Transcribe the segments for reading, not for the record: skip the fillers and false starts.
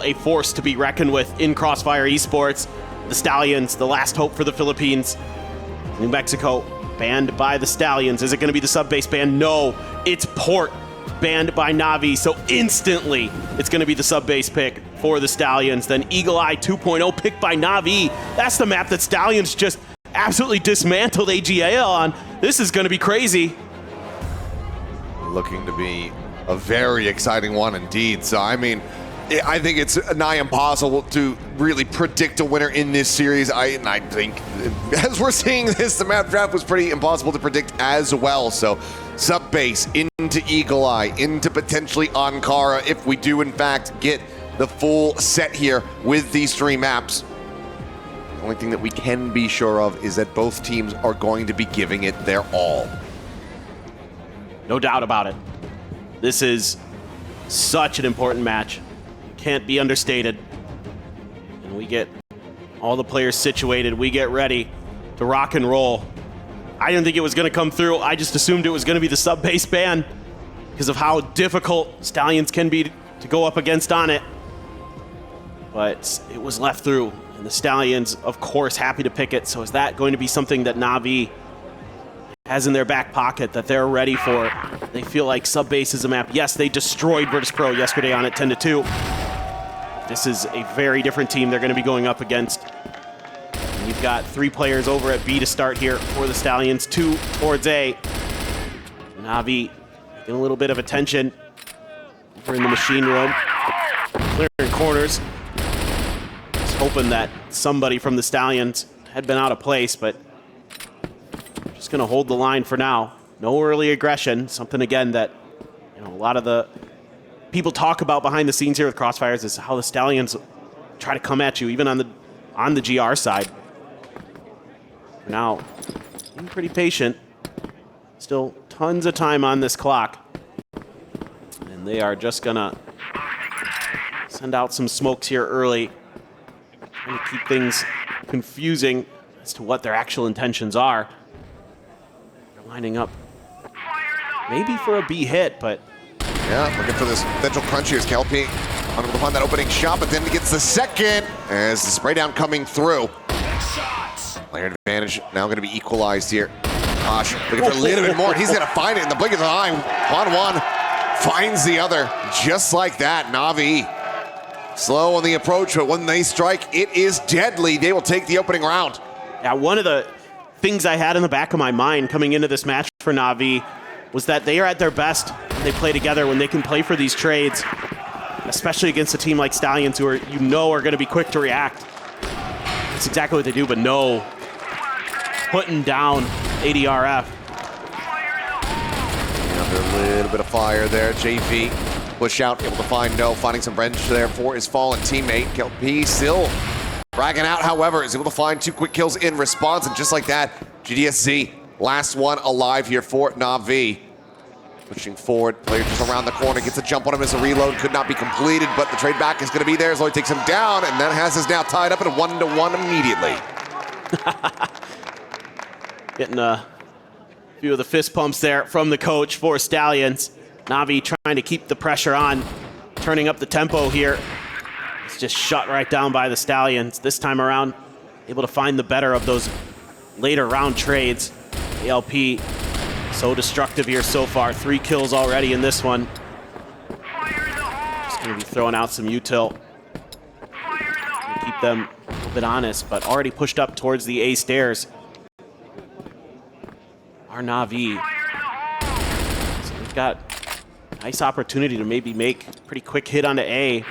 a force to be reckoned with in CROSSFIRE Esports. The Stallions, the last hope for the Philippines. New Mexico, banned by the Stallions. Is it going to be the Subbase ban? No, it's Port, banned by NAVI. So instantly, it's going to be the Subbase pick for the Stallions. Then Eagle Eye 2.0 picked by NAVI. That's the map that Stallions just absolutely dismantled AG.ALEVOLUTION on. This is going to be crazy. Looking to be a very exciting one indeed. So, I mean, I think it's nigh impossible to really predict a winner in this series. I think, as we're seeing this, the map draft was pretty impossible to predict as well. So, Subbase into Eagle Eye, into potentially Ankara, if we do in fact get the full set here with these three maps. The only thing that we can be sure of is that both teams are going to be giving it their all. No doubt about it. This is such an important match. Can't be understated. And we get all the players situated. We get ready to rock and roll. I didn't think it was going to come through. I just assumed it was going to be the Subbase ban because of how difficult Stallions can be to go up against on it. But it was left through. And the Stallions, of course, happy to pick it. So is that going to be something that NAVI has in their back pocket that they're ready for? They feel like Subbase is a map. Yes, they destroyed Virtus.pro yesterday on it 10-2. This is a very different team they're going to be going up against. And you've got 3 players over at B to start here for the Stallions, 2 towards A. NAVI getting a little bit of attention over in the machine room, clearing corners. Just hoping that somebody from the Stallions had been out of place, but just going to hold the line for now. No early aggression. Something, again, that a lot of the people talk about behind the scenes here with CROSSFIREs is how the Stallions try to come at you, even on the GR side. For now, being pretty patient. Still tons of time on this clock. And they are just going to send out some smokes here early. Trying to keep things confusing as to what their actual intentions are. Lining up maybe for a B hit, but yeah, looking for this potential crunch here. KLP unable to find that opening shot, but then he gets the second as the spray down coming through. Player advantage now going to be equalized here. Gosh, looking for a little bit more. He's going to find it in the blink of an eye. 1-1 finds the other just like that. NAVI slow on the approach, but when they strike, it is deadly. They will take the opening round. Yeah, one of the things I had in the back of my mind coming into this match for NAVI was that they are at their best when they play together, when they can play for these trades, especially against a team like Stallions, who are going to be quick to react. That's exactly what they do, but no, putting down ADRF. Another little bit of fire there. JV push out, able to find No, finding some wrench there for his fallen teammate. KLP still bragging out, however, is able to find 2 quick kills in response, and just like that, GDSZ, last one alive here for NAVI. Pushing forward, player just around the corner, gets a jump on him as a reload, could not be completed, but the trade back is going to be there as Lloyd takes him down, and then has us now tied up at a 1-1 immediately. Getting a few of the fist pumps there from the coach for Stallions. NAVI trying to keep the pressure on, turning up the tempo here. It's just shut right down by the Stallions. This time around, able to find the better of those later round trades. ALP, so destructive here so far. 3 kills already in this one. Just going to be throwing out some util. Keep them a little bit honest, but already pushed up towards the A stairs. Our NAVI. So we've got a nice opportunity to maybe make a pretty quick hit onto A.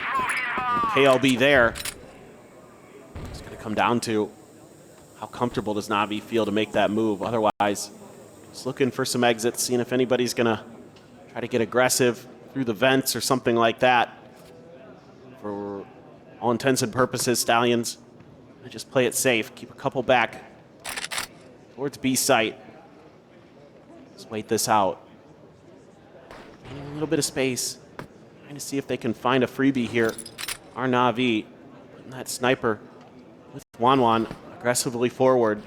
KLB there. It's going to come down to how comfortable does NAVI feel to make that move. Otherwise, just looking for some exits, seeing if anybody's going to try to get aggressive through the vents or something like that. For all intents and purposes, Stallions just play it safe. Keep a couple back towards B site. Let's wait this out. A little bit of space. Trying to see if they can find a freebie here. Our NAVI putting that sniper with Wanwan aggressively forward.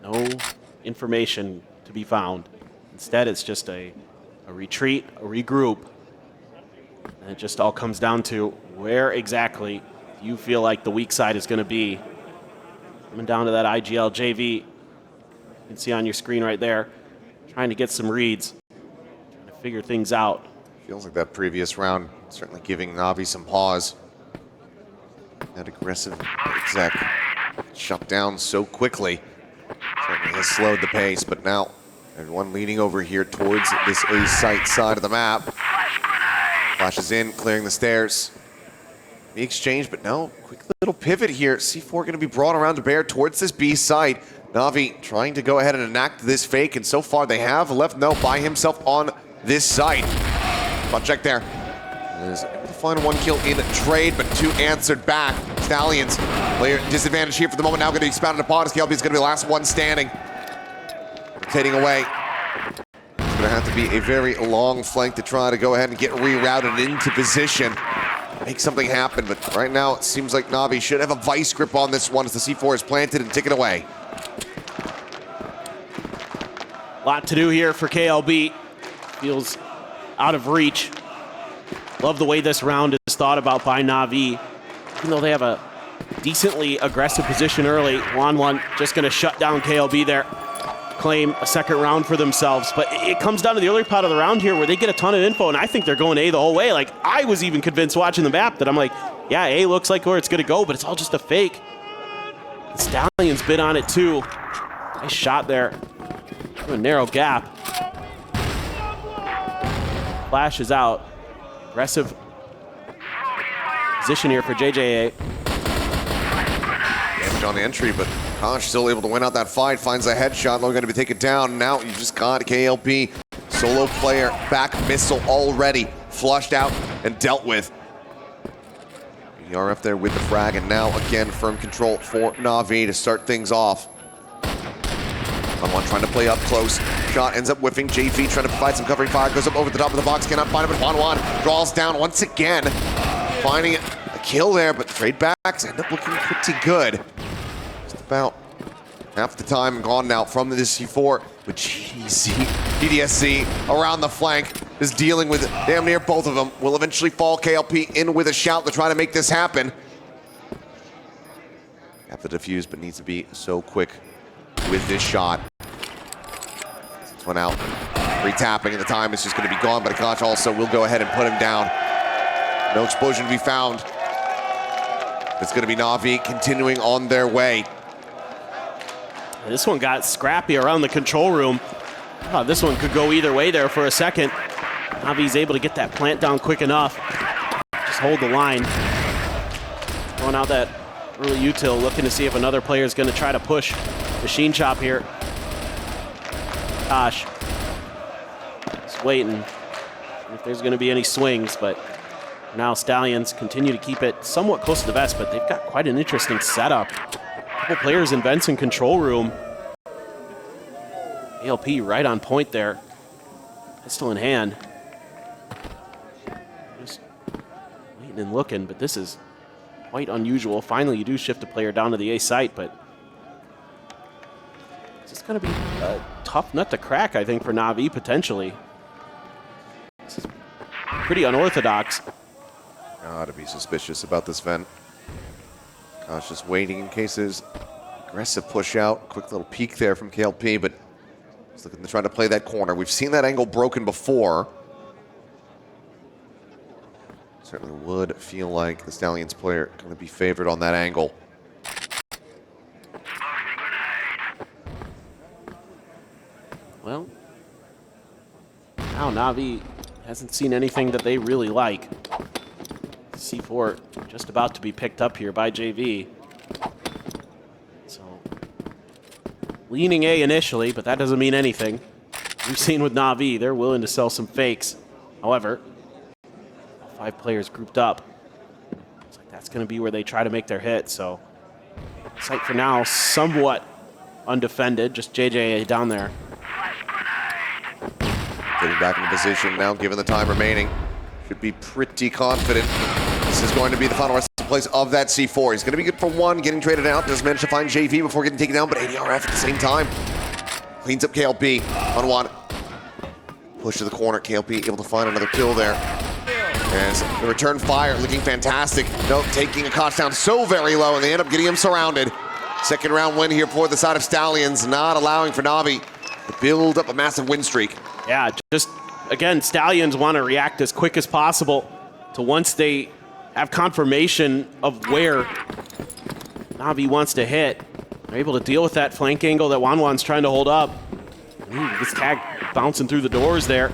No information to be found. Instead, it's just a retreat, a regroup. And it just all comes down to where exactly you feel like the weak side is going to be. Coming down to that IGL JV. You can see on your screen right there, trying to get some reads, trying to figure things out. Feels like that previous round certainly giving Navi some pause. That aggressive exec shut down so quickly. Certainly has slowed the pace, but now everyone leaning over here towards this A site side of the map. Flashes in, clearing the stairs. The exchange, but no, quick little pivot here. C4 going to be brought around to bear towards this B site. Navi trying to go ahead and enact this fake, and so far they have left No by himself on this site. Spot check there. Is able to find one kill in trade, but two answered back. Stallions, player disadvantage here for the moment. Now going to be expounded upon. KLP is going to be the last one standing. Rotating away. It's going to have to be a very long flank to try to go ahead and get rerouted into position. Make something happen, but right now it seems like Navi should have a vice grip on this one as the C4 is planted and taken away. A lot to do here for KLB. Feels out of reach. Love the way this round is thought about by Navi. Even though they have a decently aggressive position early, 1-1 just going to shut down KLB there. Claim a second round for themselves. But it comes down to the early part of the round here where they get a ton of info, and I think they're going A the whole way. Like, I was even convinced watching the map that I'm like, yeah, A looks like where it's going to go, but it's all just a fake. Stallions bid on it too. Nice shot there. A narrow gap. Flash is out. Aggressive position here for JJA. Damage on the entry, but Kosh still able to win out that fight. Finds a headshot. They're going to be taken down. Now you just got KLP. Solo player. Back missile already flushed out and dealt with. ERF there with the frag, and now again firm control for Navi to start things off. Someone trying to play up close. Shot ends up whiffing. JV trying to provide some covering fire. Goes up over the top of the box. Cannot find him. But Juan draws down once again. Finding a kill there, but the trade backs end up looking pretty good. Just about half the time gone now from the C4 with GDSC around the flank. Is dealing with damn near both of them. Will eventually fall. KLP in with a shout to try to make this happen. Have to defuse, but needs to be so quick with this shot. This one out. Retapping, and the time is just going to be gone, but Akash also will go ahead and put him down. No explosion to be found. It's going to be Navi continuing on their way. This one got scrappy around the control room. Oh, this one could go either way there for a second. Navi's able to get that plant down quick enough. Just hold the line. Going out that early util, looking to see if another player is going to try to push machine chop here. Gosh. Just waiting if there's going to be any swings, but now Stallions continue to keep it somewhat close to the vest, but they've got quite an interesting setup. A couple players in vents and control room. ALP right on point there. Pistol in hand. Just waiting and looking, but this is quite unusual. Finally, you do shift a player down to the A site, but it's just going to be a tough nut to crack, I think, for Navi, potentially. This is pretty unorthodox. Gotta be suspicious about this vent. Gosh, just waiting in case there's aggressive push out. Quick little peek there from KLP, but he's looking to try to play that corner. We've seen that angle broken before. Certainly would feel like the Stallions player going to be favored on that angle. Well, now Navi hasn't seen anything that they really like. C4 just about to be picked up here by JV. So, leaning A initially, but that doesn't mean anything. We've seen with Navi, they're willing to sell some fakes. However, 5 players grouped up. Looks like that's going to be where they try to make their hit. So, site for now somewhat undefended. Just JJ down there. Getting back in position now, given the time remaining. Should be pretty confident. This is going to be the final resting place of that C4. He's going to be good for one, getting traded out. Does manage to find JV before getting taken down, but ADRF at the same time. Cleans up KLP on one. Push to the corner. KLP able to find another kill there. As the return fire looking fantastic. Nope, taking a cost down so very low, and they end up getting him surrounded. Second round win here for the side of Stallions, not allowing for NAVI to build up a massive win streak. Yeah, just, again, Stallions want to react as quick as possible to once they have confirmation of where NAVI wants to hit. They're able to deal with that flank angle that Wanwan's trying to hold up. Ooh, this tag bouncing through the doors there.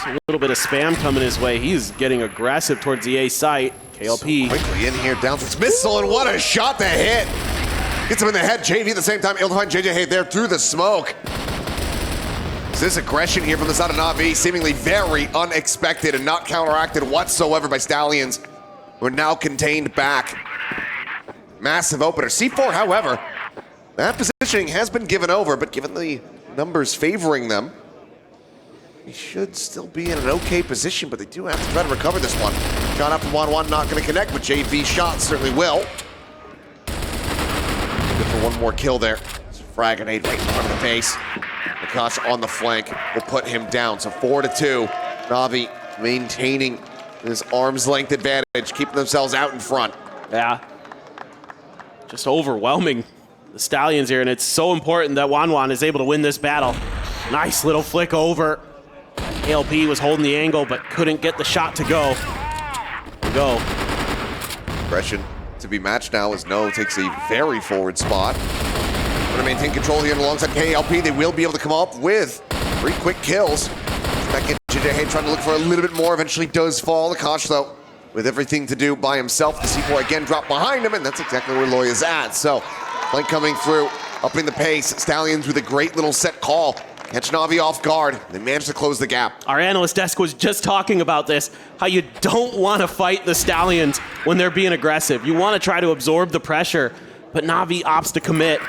A little bit of spam coming his way. He's getting aggressive towards the A site. KLP. So quickly in here, down to missile, and what a shot to hit. Gets him in the head. JV at the same time, able to find JJ there through the smoke. So this aggression here from the side of NAVI, seemingly very unexpected and not counteracted whatsoever by Stallions. We're now contained back. Massive opener. C4, however, that positioning has been given over, but given the numbers favoring them, he should still be in an okay position, but they do have to try to recover this one. Shot out from Wanwan, not going to connect, but JV shot certainly will. Good for one more kill there. Frag grenade right in front of the base. Nakash on the flank will put him down. So 4-2. NAVI maintaining this arm's length advantage, keeping themselves out in front. Yeah. Just overwhelming the Stallions here, and it's so important that Wanwan is able to win this battle. Nice little flick over. KLP was holding the angle, but couldn't get the shot to go. Aggression to be matched now as No takes a very forward spot. Going to maintain control here alongside KLP. They will be able to come up with 3 quick kills. Back in JJ trying to look for a little bit more. Eventually does fall. Akash, though, with everything to do by himself. The C4 again dropped behind him, and that's exactly where Loy is at. So, flank coming through, upping the pace. Stallions with a great little set call. Catch NAVI off guard. They managed to close the gap. Our analyst desk was just talking about this, how you don't want to fight the Stallions when they're being aggressive. You want to try to absorb the pressure, but NAVI opts to commit.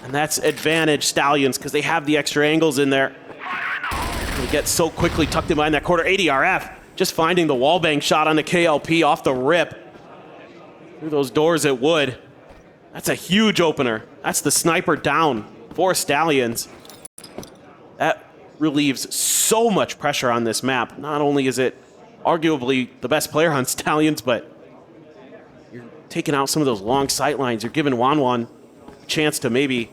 And that's advantage Stallions because they have the extra angles in there. They get so quickly tucked in behind that quarter. ADRF just finding the wallbang shot on the KLP off the rip. Through those doors it would. That's a huge opener. That's the sniper down for Stallions. That relieves so much pressure on this map. Not only is it arguably the best player on Stallions, but you're taking out some of those long sight lines. You're giving Wanwan a chance to maybe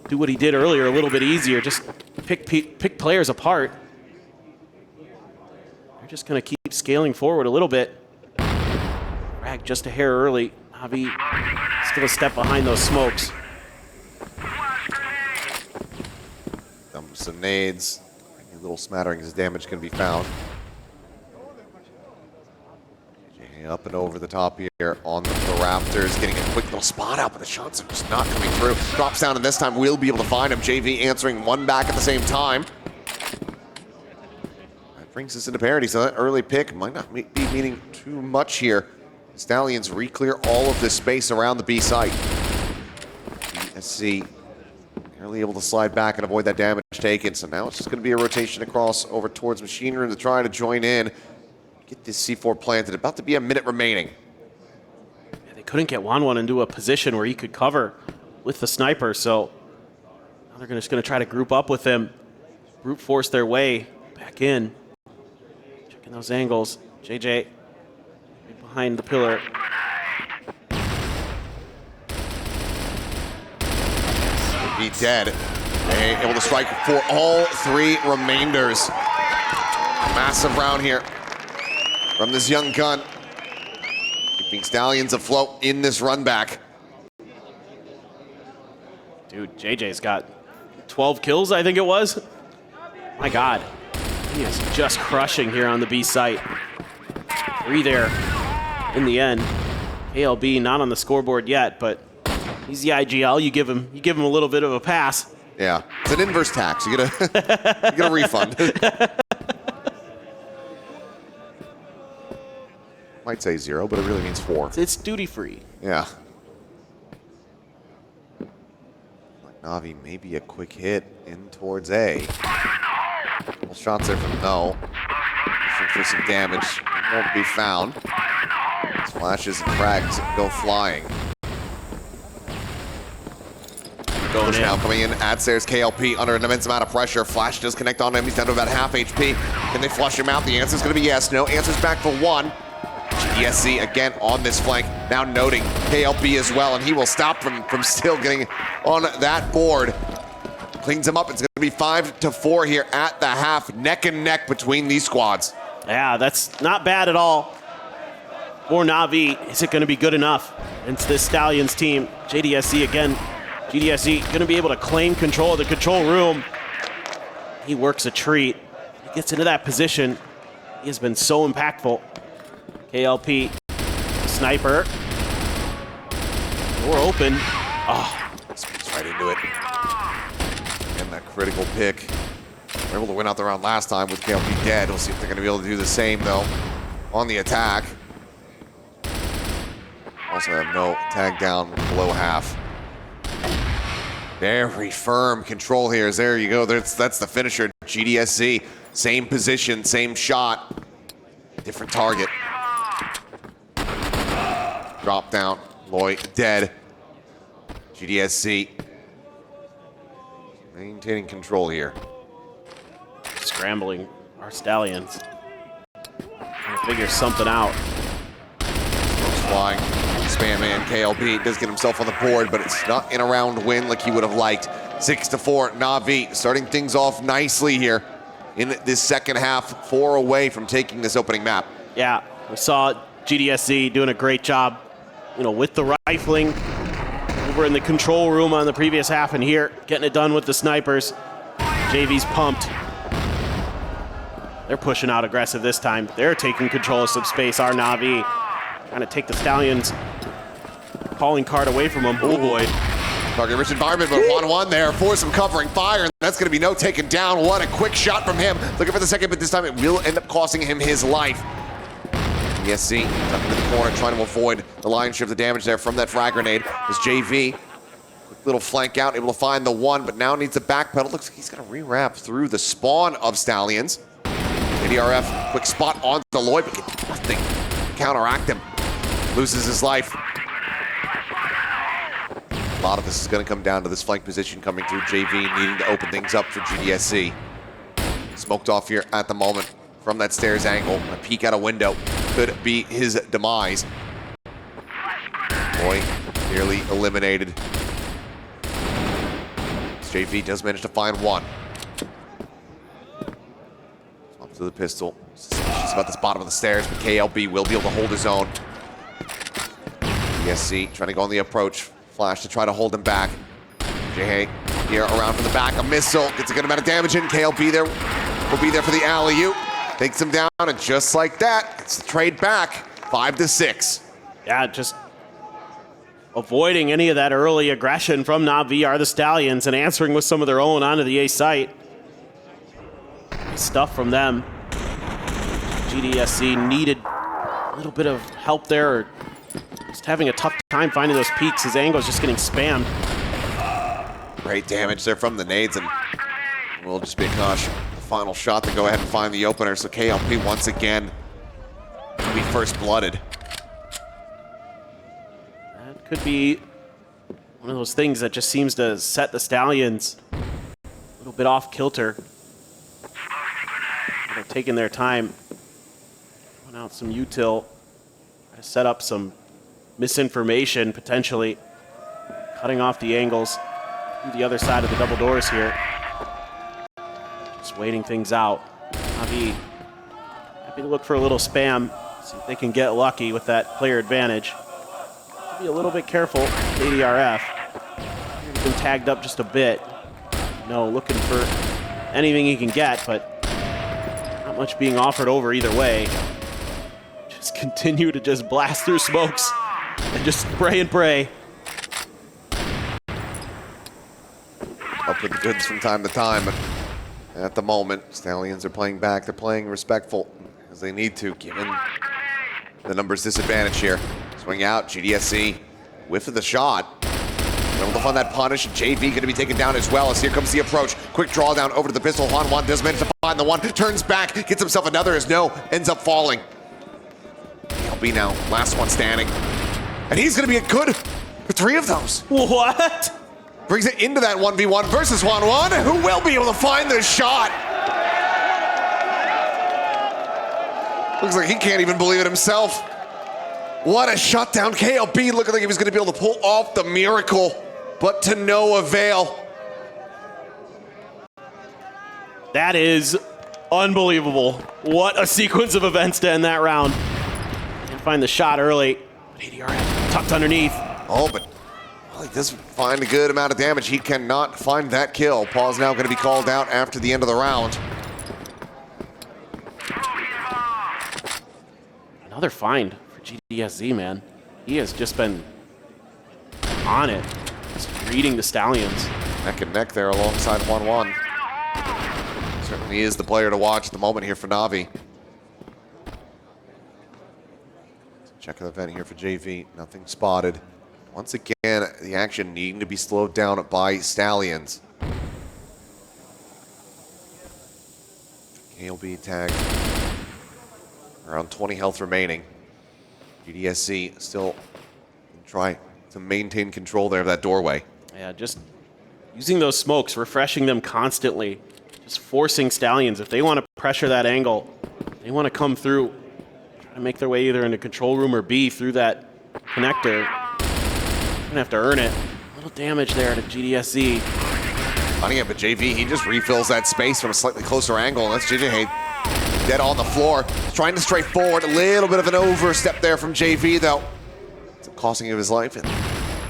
do what he did earlier a little bit easier. Just pick players apart. They're just going to keep scaling forward a little bit. Frag just a hair early. NAVI still a step behind those smokes. Some nades, any little smatterings of damage can be found. JJ up and over the top here on the Raptors, getting a quick little spot out, but the shots are just not coming through. Drops down, and this time we'll be able to find him. JV answering one back at the same time. That brings us into parity, so that early pick might not be meaning too much here. Stallions re-clear all of this space around the B site. BSC barely able to slide back and avoid that damage taken. So now it's just going to be a rotation across over towards Machine Room to try to join in. Get this C4 planted. About to be a minute remaining. Yeah, they couldn't get Wanwan into a position where he could cover with the sniper. So now they're just going to try to group up with him. Brute force their way back in. Checking those angles. JJ right behind the pillar. Be dead. Able to strike for all 3 remainders. Massive round here from this young gun. Keeping Stallions afloat in this run back. Dude, JJ's got 12 kills, I think it was. My God. He is just crushing here on the B site. 3 there in the end. ALB not on the scoreboard yet, but he's the IGL. You give him a little bit of a pass. Yeah, it's an inverse tax. You get a refund. Might say 0, but it really means 4. It's duty free. Yeah. NAVI maybe a quick hit in towards A. Couple shots there from No. Looking for some damage. Won't be found. Flashes and frags go flying. going in. Now coming in at stairs, KLP under an immense amount of pressure. Flash does connect on him. He's down to about half HP. Can they flush him out? The answer is going to be yes. No answers back for one. GDSC again on this flank. Now noting KLP as well, and he will stop from still getting on that board. Cleans him up. It's going to be 5-4 here at the half. Neck and neck between these squads. Yeah, that's not bad at all. For NAVI, is it going to be good enough? It's this Stallions team. JDSC again. GDSC going to be able to claim control of the control room. He works a treat. He gets into that position. He has been so impactful. KLP, sniper. Door open. Oh, speeds right into it. And that critical pick. They were able to win out the round last time with KLP dead. We'll see if they're going to be able to do the same, though, on the attack. Also have no tag down below half. Very firm control here. There you go. That's the finisher. GDSC, same position, same shot, different target. Drop down. Loy dead. GDSC maintaining control here. Scrambling our Stallions. Trying to figure something out. Smoke's flying. Spam man KLP does get himself on the board, but it's not in a round win like he would have liked. 6-4, NAVI starting things off nicely here in this second half, 4 away from taking this opening map. Yeah, we saw GDSC doing a great job, with the rifling over in the control room on the previous half, and here getting it done with the snipers. JV's pumped. They're pushing out aggressive this time. They're taking control of some space. Our NAVI trying to take the Stallions calling card away from them. Oh boy. Target-rich environment, but 1-1 there for some covering fire, and that's going to be no taken down. What a quick shot from him. Looking for the second, but this time it will end up costing him his life. ESC tucked into the corner, trying to avoid the lion's share of the damage there from that frag grenade. As JV, quick little flank out, able to find the one, but now needs a backpedal. Looks like he's going to rewrap through the spawn of Stallions. ADRF, quick spot on the Lloyd, but can nothing counteract him. Loses his life. A lot of this is going to come down to this flank position coming through. JV needing to open things up for GDSC. Smoked off here at the moment from that stairs angle. A peek out a window could be his demise. Boy, nearly eliminated. JV does manage to find one. Up to the pistol. She's about this bottom of the stairs, but KLB will be able to hold his own. ESC trying to go on the approach. Flash to try to hold him back. Jay here around from the back. A missile gets a good amount of damage in. KLB there will be there for the alley-oop. Takes him down, and just like that, it's the trade back. 5-6. Yeah, just avoiding any of that early aggression from NAVI are the Stallions and answering with some of their own onto the A site. Stuff from them. GDSC needed a little bit of help there, or just having a tough time finding those peaks. His angle's just getting spammed. Great damage there from the nades, and will just be a caution. The final shot to go ahead and find the opener. So KLP once again will be first blooded. That could be one of those things that just seems to set the Stallions a little bit off kilter. They're taking their time, putting out some util, to set up some misinformation, potentially cutting off the angles to the other side of the double doors here. Just waiting things out. NAVI happy to look for a little spam, see if they can get lucky with that player advantage. Be a little bit careful, ADRF. He's been tagged up just a bit. Looking for anything he can get, but not much being offered over either way. Just continue to just blast through smokes and just spray and pray. Up with the goods from time to time, but at the moment, Stallions are playing back. They're playing respectful as they need to, given the numbers disadvantage here. Swing out, GDSC whiff of the shot. Able to find that punish. JV going to be taken down as well as here comes the approach. Quick draw down over to the pistol. Juan does manage to find the one. Turns back, gets himself another as no, ends up falling. LB now, last one standing. And he's going to be a good for 3 of those. What? brings it into that 1v1 versus 1-1. Who will be able to find the shot? Looks like he can't even believe it himself. What a shutdown. KLB looking like he was going to be able to pull off the miracle, but to no avail. That is unbelievable. What a sequence of events to end that round. Can't find the shot early, but ADR tucked underneath. Oh, but well, he does find a good amount of damage. He cannot find that kill. Paul's now going to be called out after the end of the round. Another find for GDSZ, man. He has just been on it, just reading the Stallions. Neck and neck there alongside 1-1. Certainly is the player to watch at the moment here for NAVI. Check the event here for JV. Nothing spotted. Once again, the action needing to be slowed down by Stallions. KLB tag. Around 20 health remaining. GDSC still try to maintain control there of that doorway. Yeah, just using those smokes, refreshing them constantly, just forcing Stallions. If they want to pressure that angle, they want to come through, try to make their way either into control room or B through that connector. They're gonna have to earn it. A little damage there to GDSC. Finding it, but JV, he just refills that space from a slightly closer angle, and that's JJ dead on the floor. Trying to stray forward. A little bit of an overstep there from JV, though. It's a costing of his life, and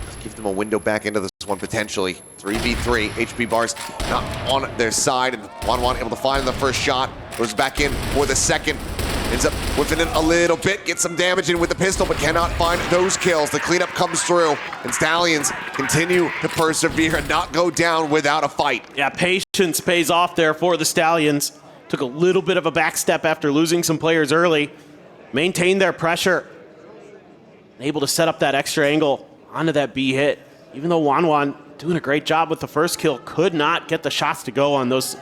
just gives them a window back into this one potentially. 3v3. HP bars not on their side, and 1-1 able to find the first shot. Goes back in for the second. Ends up whipping it a little bit. Gets some damage in with the pistol, but cannot find those kills. The cleanup comes through, and Stallions continue to persevere and not go down without a fight. Yeah, patience pays off there for the Stallions. Took a little bit of a back step after losing some players early. Maintained their pressure. Able to set up that extra angle onto that B hit. Even though Wanwan doing a great job with the first kill, could not get the shots to go on those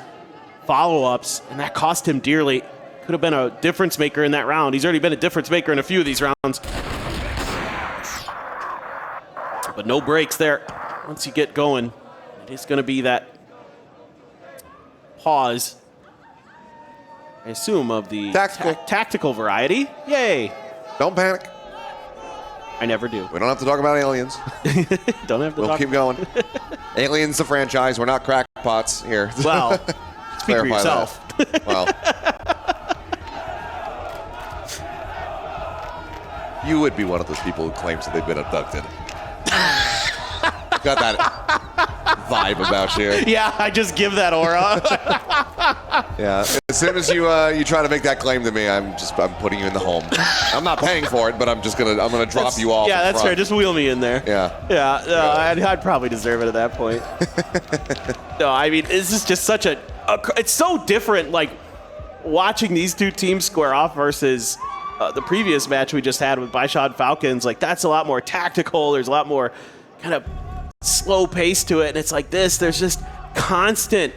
follow-ups, and that cost him dearly. Could have been a difference maker in that round. He's already been a difference maker in a few of these rounds. But no breaks there. Once you get going, it is going to be that pause, I assume, of the tactical variety. Yay. Don't panic. I never do. We don't have to talk about aliens. Don't have to We'll keep going. Aliens the franchise. We're not crackpots here. Well, speak for yourself. Well, you would be one of those people who claims that they've been abducted. Got that vibe about you. Yeah, I just give that aura. Yeah, as soon as you try to make that claim to me, I'm putting you in the home. I'm not paying for it, but I'm gonna drop you off. Yeah, that's fair. Just wheel me in there. Yeah. Yeah. I'd probably deserve it at that point. No, I mean, this is just such it's so different. Like watching these two teams square off versus the previous match we just had with Baishad Falcons. Like that's a lot more tactical. There's a lot more kind of slow pace to it, and it's like this. There's just constant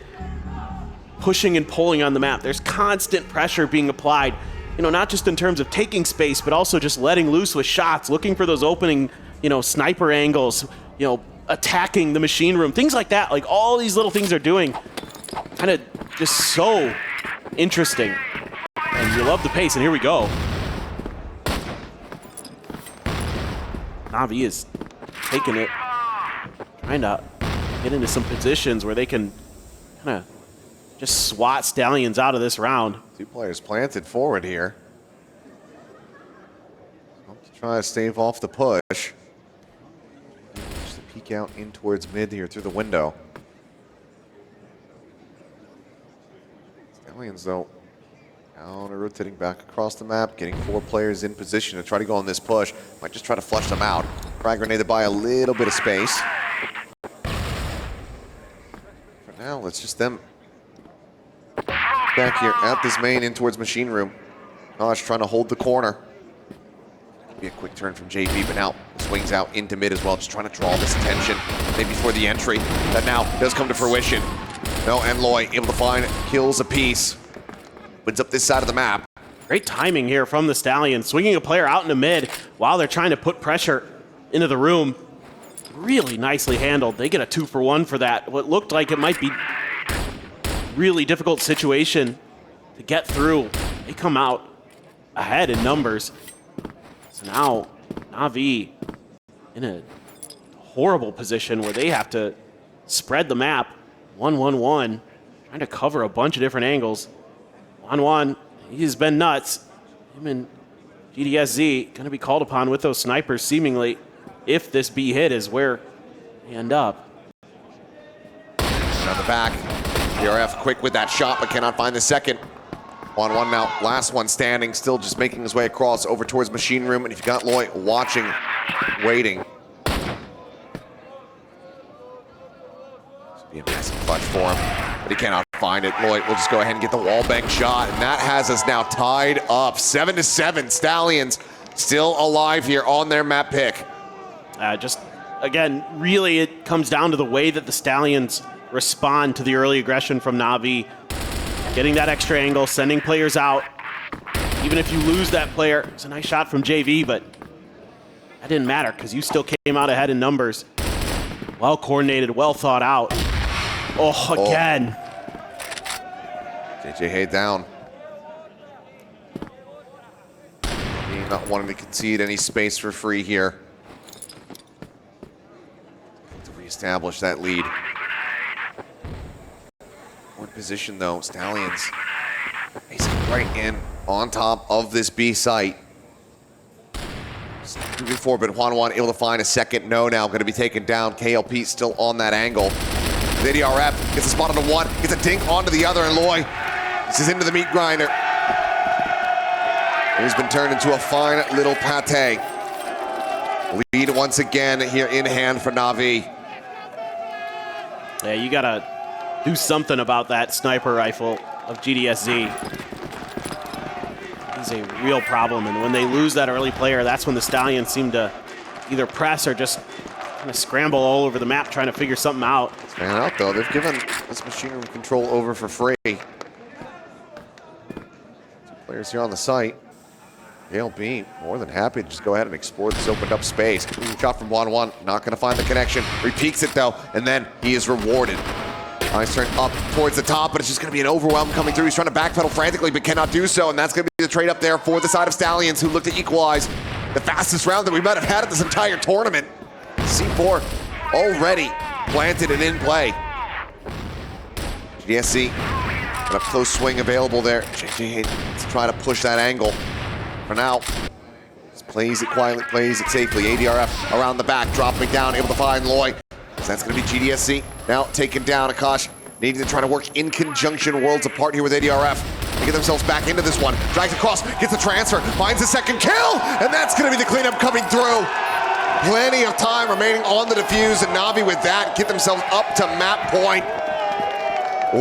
pushing and pulling on the map. There's constant pressure being applied, you know, not just in terms of taking space, but also just letting loose with shots, looking for those opening, you know, sniper angles, you know, attacking the machine room, things like that. Like all these little things are doing kind of just so interesting, and you love the pace. And here we go. NAVI is taking it, trying to get into some positions where they can kind of just swat Stallions out of this round. Two players planted forward here. Try to stave off the push. Just to peek out in towards mid here through the window. Stallions, though, counter rotating back across the map, getting 4 players in position to try to go on this push. Might just try to flush them out. Frag grenade to buy a little bit of space. For now, it's just them back here at this main in towards machine room. Gosh, trying to hold the corner. Be a quick turn from JV, but now swings out into mid as well, just trying to draw this attention maybe for the entry. That now does come to fruition. No, Enloy able to find kills apiece. Opens up this side of the map. Great timing here from the Stallions, swinging a player out into mid while they're trying to put pressure into the room. really nicely handled. They get a 2-for-1 for that. What looked like it might be really difficult situation to get through. They come out ahead in numbers. So now NAVI in a horrible position where they have to spread the map. 1-1-1, trying to cover a bunch of different angles. 1-1, he's been nuts. Him and GDSZ going to be called upon with those snipers seemingly if this B hit is where they end up. On the back, DRF quick with that shot, but cannot find the second. 1-1 now, last one standing, still just making his way across over towards Machine Room. And if you got Loy watching, waiting. This would be a massive clutch for him, but he cannot find it. Loy will just go ahead and get the wall bang shot, and that has us now tied up. 7-7, Stallions still alive here on their map pick. Just, again, really it comes down to the way that the Stallions respond to the early aggression from NAVI. Getting that extra angle, sending players out. Even if you lose that player, it's a nice shot from JV, but that didn't matter because you still came out ahead in numbers. Well coordinated, well thought out. Oh, again. JJ down. Not wanting to concede any space for free here. To reestablish that lead. Position though, Stallions basically right in on top of this B site. Moving forward, but 1-1 able to find a second no now, going to be taken down. KLP still on that angle. VDRF gets a spot on the one, gets a dink onto the other, and Loy, this is into the meat grinder. It has been turned into a fine little pate. Lead once again here in hand for NAVI. Yeah, you gotta do something about that sniper rifle of GDSZ. He's a real problem, and when they lose that early player, that's when the Stallions seem to either press or just kind of scramble all over the map trying to figure something out. Stand out though, they've given this Machine Room control over for free. 2 players here on the site. KLP more than happy to just go ahead and explore this opened up space. Shot from 1-1, not gonna find the connection. Repeats it though, and then he is rewarded. Nice turn up towards the top, but it's just going to be an overwhelm coming through. He's trying to backpedal frantically, but cannot do so, and that's going to be the trade up there for the side of Stallions, who look to equalize the fastest round that we might have had at this entire tournament. C4 already planted and in play. GDSZ got a close swing available there. JJ to try to push that angle. For now, just plays it quietly, plays it safely. ADRF around the back, dropping down, able to find Loy. So that's going to be GDSZ now taken down. Akash needing to try to work in conjunction, worlds apart here with ADRF. They get themselves back into this one. Drags across, gets the transfer, finds the second kill, and that's going to be the cleanup coming through. Plenty of time remaining on the defuse, and NAVI with that get themselves up to map point.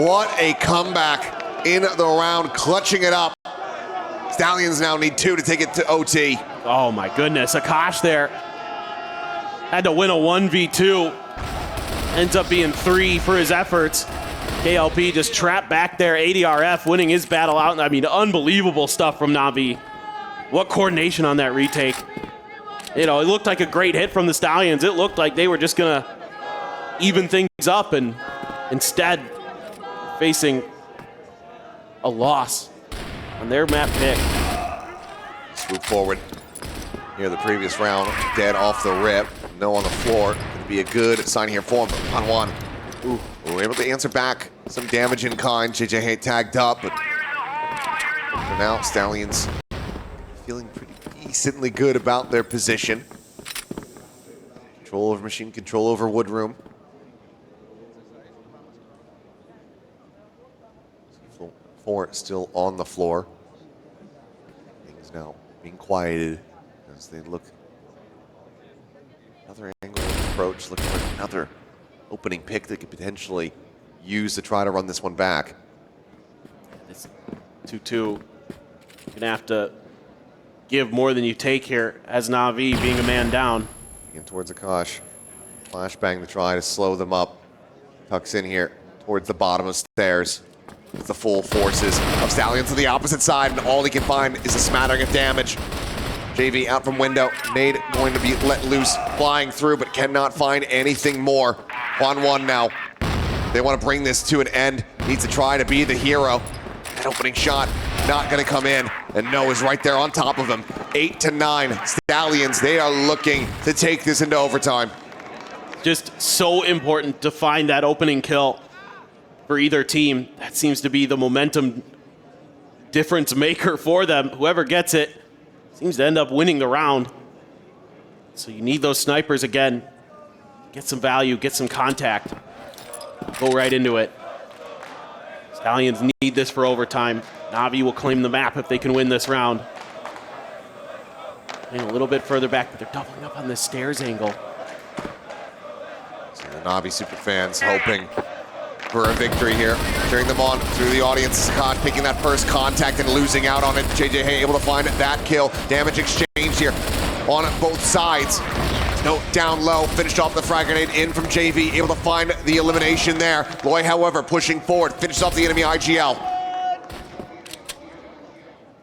What a comeback in the round, clutching it up. Stallions now need 2 to take it to OT. Oh my goodness, Akash there had to win a 1v2. Ends up being 3 for his efforts. KLP just trapped back there. ADRF winning his battle out. I mean, unbelievable stuff from NAVI. What coordination on that retake. You know, it looked like a great hit from the Stallions. It looked like they were just gonna even things up, and instead facing a loss on their map pick. Let's move forward. Here the previous round, dead off the rip. No on the floor. Could be a good sign here for him. 1-1. Ooh, we were able to answer back some damage in kind. JJ tagged up, but for now, Stallions feeling pretty decently good about their position. Control over machine, control over Woodroom. 4 still on the floor. Things now being quieted as they look. Another angle of approach, looking for another opening pick that could potentially use to try to run this one back. It's 2-2. You're gonna have to give more than you take here as NAVI being a man down. Again towards Akash. Flashbang to try to slow them up. Tucks in here towards the bottom of stairs. It's the full forces of Stallions to the opposite side, and all he can find is a smattering of damage. JV out from window. Nade going to be let loose, flying through, but cannot find anything more. 1-1 now. They want to bring this to an end. Needs to try to be the hero. That opening shot not going to come in. And No is right there on top of him. 8-9. Stallions, they are looking to take this into overtime. Just so important to find that opening kill for either team. That seems to be the momentum difference maker for them. Whoever gets it seems to end up winning the round. So you need those snipers again. Get some value, get some contact. Go right into it. Stallions need this for overtime. NAVI will claim the map if they can win this round. And a little bit further back, but they're doubling up on the stairs angle. So the NAVI super fans hoping for a victory here. Cheering them on through the audience. Scott picking that first contact and losing out on it. JJ Hay able to find that kill. Damage exchange here on both sides. No, down low, finished off the frag grenade in from JV, able to find the elimination there. Loy, however, pushing forward, finished off the enemy IGL.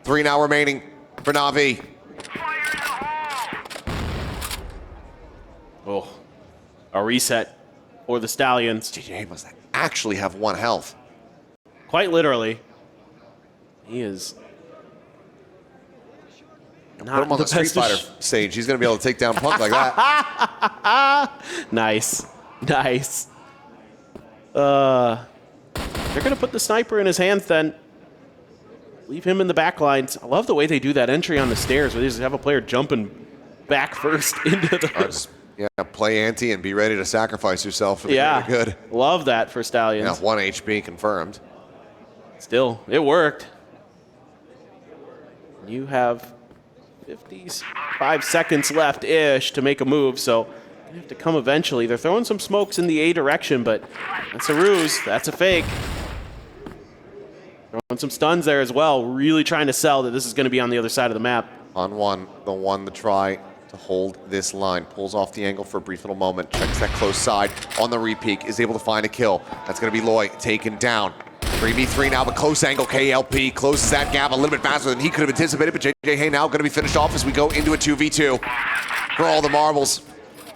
3 now remaining for NAVI. Oh, a reset for the Stallions. JJ must actually have 1 health. Quite literally. He is Put him on the Street Fighter stage. He's going to be able to take down Punk like that. Nice. Nice. They're going to put the sniper in his hands then. Leave him in the back lines. I love the way they do that entry on the stairs where they just have a player jumping back first into the... Yeah, play ante and be ready to sacrifice yourself for the greater good. Love that for Stallions. Yeah, 1 HP confirmed. Still, it worked. You have 55 seconds left-ish to make a move, so you have to come eventually. They're throwing some smokes in the A direction, but that's a ruse. That's a fake. Throwing some stuns there as well, really trying to sell that this is going to be on the other side of the map. On one, the one to try to hold this line. Pulls off the angle for a brief little moment, checks that close side on the repeak, is able to find a kill. That's going to be Loy taken down. 3v3 now, but close angle. KLP closes that gap a little bit faster than he could have anticipated, but JJ Hay now going to be finished off as we go into a 2v2 for all the marbles.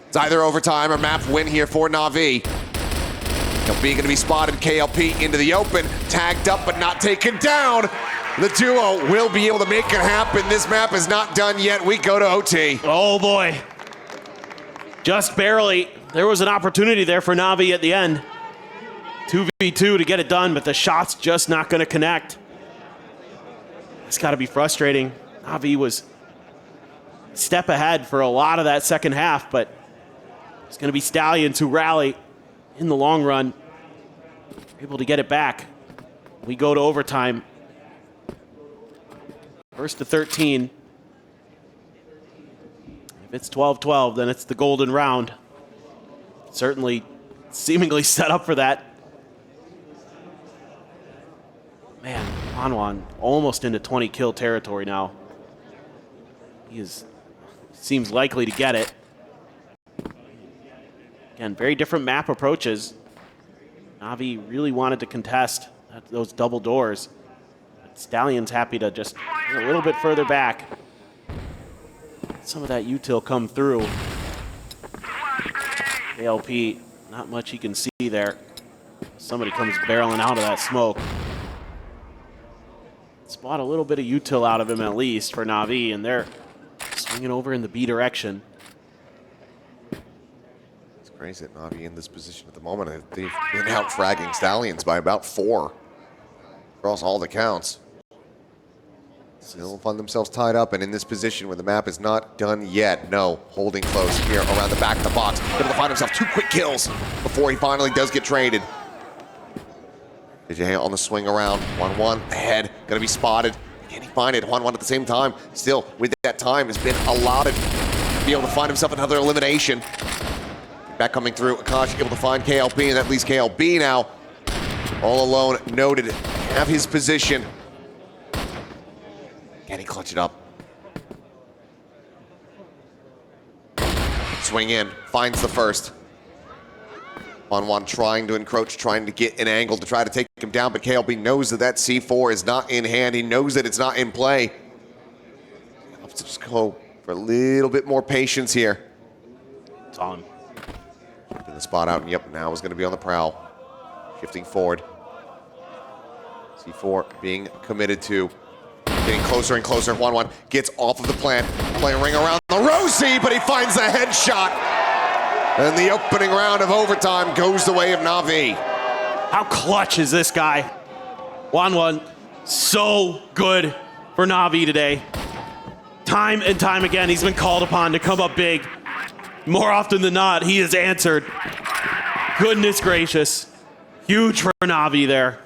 It's either overtime or map win here for NAVI. KLP going to be spotted. KLP into the open, tagged up but not taken down. The duo will be able to make it happen. This map is not done yet. We go to OT. Oh boy. Just barely. There was an opportunity there for NAVI at the end. 2v2 to get it done, but the shot's just not going to connect. It's got to be frustrating. NAVI was a step ahead for a lot of that second half, but it's going to be Stallions who rally in the long run, able to get it back. We go to overtime. First to 13. If it's 12-12, then it's the golden round. Certainly seemingly set up for that. Man, Anwan almost into 20 kill territory now. He seems likely to get it. Again, very different map approaches. NAVI really wanted to contest those double doors. But Stallions happy to just get a little bit further back. Some of that util come through. ALP, not much he can see there. Somebody comes barreling out of that smoke. Spot a little bit of util out of him at least for NAVI, and they're swinging over in the B direction. It's crazy that NAVI in this position at the moment. They've been out fragging Stallions by about 4 across all the counts. Still find themselves tied up and in this position where the map is not done yet. No, holding close here around the back of the box. Able to find himself 2 quick kills before he finally does get traded. JJ on the swing around, 1-1 ahead, gonna be spotted. Can he find it? 1-1 at the same time. Still, with that time, has been allotted to be able to find himself another elimination. Back coming through, Akash able to find KLB, and that leaves KLB now all alone, noted, have his position. Can he clutch it up? Swing in, finds the first. 1-1 trying to encroach, trying to get an angle to try to take him down, but KLB knows that C4 is not in hand. He knows that it's not in play. He has to just go for a little bit more patience here. It's on. Keeping the spot out, and yep, now is going to be on the prowl. Shifting forward. C4 being committed to. Getting closer and closer. 1-1 gets off of the plant. Playing ring around the Rosie, but he finds the headshot. And the opening round of overtime goes the way of NAVI. How clutch is this guy? 1-1. So good for NAVI today. Time and time again, he's been called upon to come up big. More often than not, he has answered. Goodness gracious. Huge for NAVI there.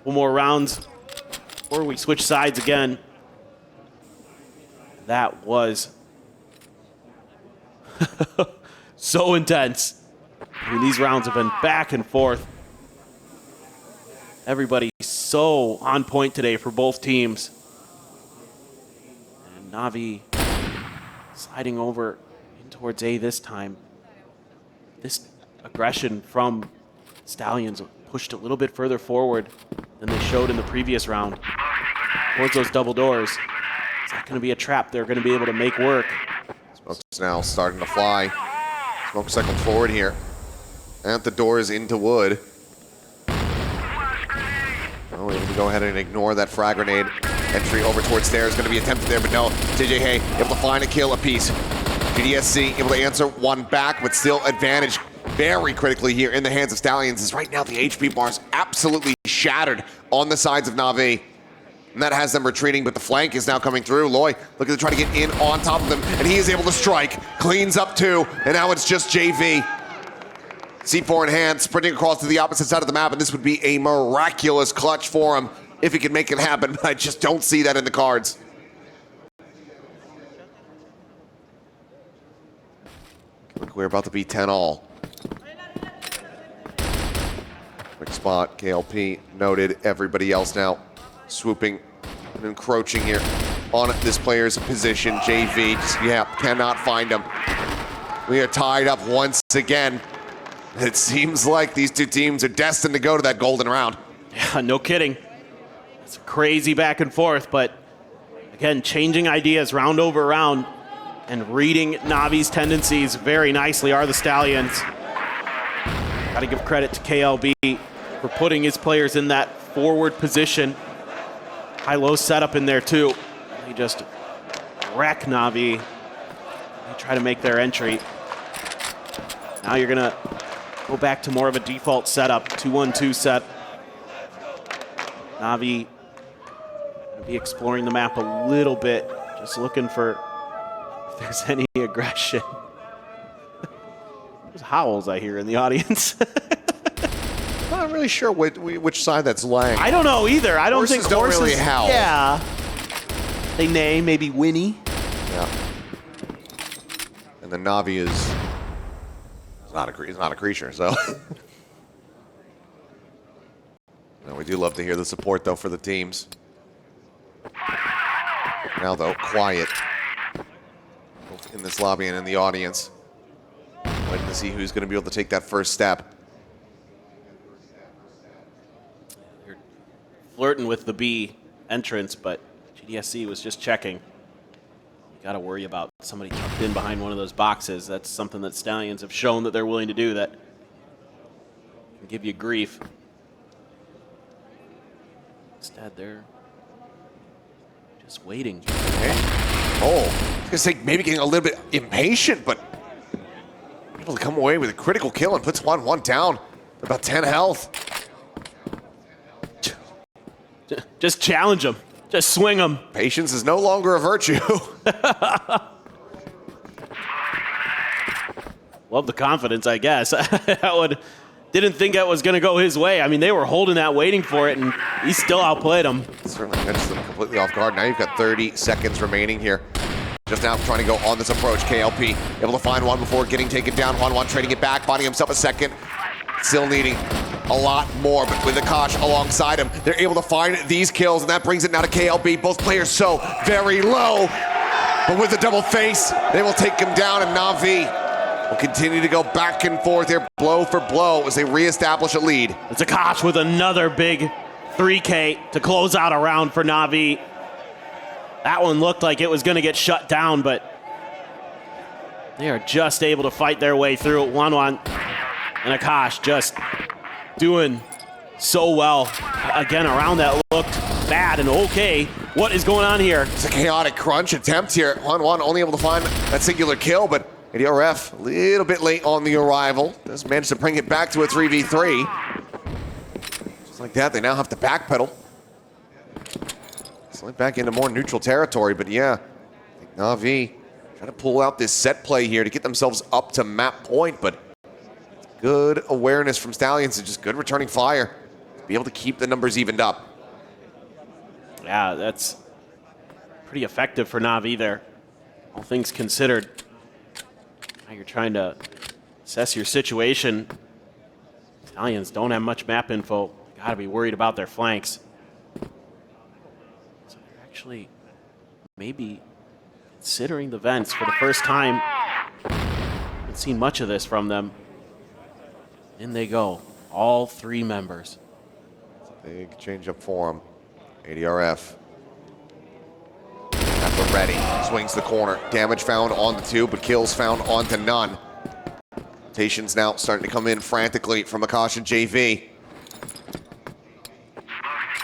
One more rounds before we switch sides again. That was so intense. I mean, these rounds have been back and forth. Everybody so on point today for both teams. And NAVI sliding over in towards A this time. This aggression from Stallions pushed a little bit further forward than they showed in the previous round. Towards those double doors. Is that going to be a trap they're going to be able to make work? Smoke's now starting to fly. Smoke cycling forward here. At the doors into wood. Oh, able to go ahead and ignore that frag grenade. Entry over towards stairs going to be attempted there, but no. JJ Hay able to find a kill apiece. GDSC able to answer one back, but still advantage very critically here in the hands of Stallions, as right now the HP bars absolutely shattered on the sides of NAVI. And that has them retreating, but the flank is now coming through. Loy looking to try to get in on top of them, and he is able to strike. Cleans up two, and now it's just JV. C4 in hand, sprinting across to the opposite side of the map, and this would be a miraculous clutch for him if he could make it happen, but I just don't see that in the cards. Look, we're about to be 10-all. Quick spot, KLP noted. Everybody else now swooping and encroaching here on this player's position. JV, just, cannot find him. We are tied up once again. It seems like these two teams are destined to go to that golden round. Yeah, no kidding. It's crazy back and forth, but again, changing ideas round over round and reading Navi's tendencies very nicely are the Stallions. Got to give credit to KLB for putting his players in that forward position. High-low setup in there too. They just wreck NAVI. They try to make their entry. Now you're gonna go back to more of a default setup, 2-1-2 set. NAVI gonna be exploring the map a little bit, just looking for if there's any aggression. There's howls I hear in the audience. I'm not really sure which side that's lying. I don't know either. I don't think horses don't really howl. Yeah. They neigh, maybe whinny. Yeah. And the NAVI is not a creature, so. No, we do love to hear the support though for the teams. Now though, quiet both in this lobby and in the audience. Waiting to see who's going to be able to take that first step. They're flirting with the B entrance, but GDSC was just checking. You got to worry about somebody tucked in behind one of those boxes. That's something that Stallions have shown that they're willing to do, that can give you grief. Instead, they're just waiting. Okay. Oh, I was going to say maybe getting a little bit impatient, but able to come away with a critical kill and puts 1-1 down. About 10 health. Just challenge them. Just swing them. Patience is no longer a virtue. Love the confidence, I guess. Didn't think that was going to go his way. I mean, they were holding that, waiting for it, and he still outplayed them. Certainly catches them completely off guard. Now you've got 30 seconds remaining here. Just now trying to go on this approach. KLP able to find one before getting taken down. 1-1 trading it back, buying himself a second. Still needing a lot more, but with Akash alongside him, they're able to find these kills, and that brings it now to KLB. Both players so very low, but with the double face, they will take him down, and NAVI will continue to go back and forth here, blow for blow, as they reestablish a lead. It's Akash with another big 3K to close out a round for NAVI. That one looked like it was going to get shut down, but they are just able to fight their way through it. 1-1. And Akash just doing so well. Again, around that looked bad and okay. What is going on here? It's a chaotic crunch attempt here. 1-1, only able to find that singular kill, but ADRF a little bit late on the arrival. Just managed to bring it back to a 3v3. Just like that, they now have to backpedal. Slide back into more neutral territory, but yeah, I think NAVI trying to pull out this set play here to get themselves up to map point, but good awareness from Stallions and just good returning fire to be able to keep the numbers evened up. Yeah, that's pretty effective for NAVI there, all things considered. Now you're trying to assess your situation. Stallions don't have much map info. Gotta be worried about their flanks. So they're actually maybe considering the vents for the first time. Haven't seen much of this from them. In they go, all three members. It's a big change up for them. ADRF at the ready, swings the corner. Damage found on the two, but kills found onto none. Rotations now starting to come in frantically from Akash and JV.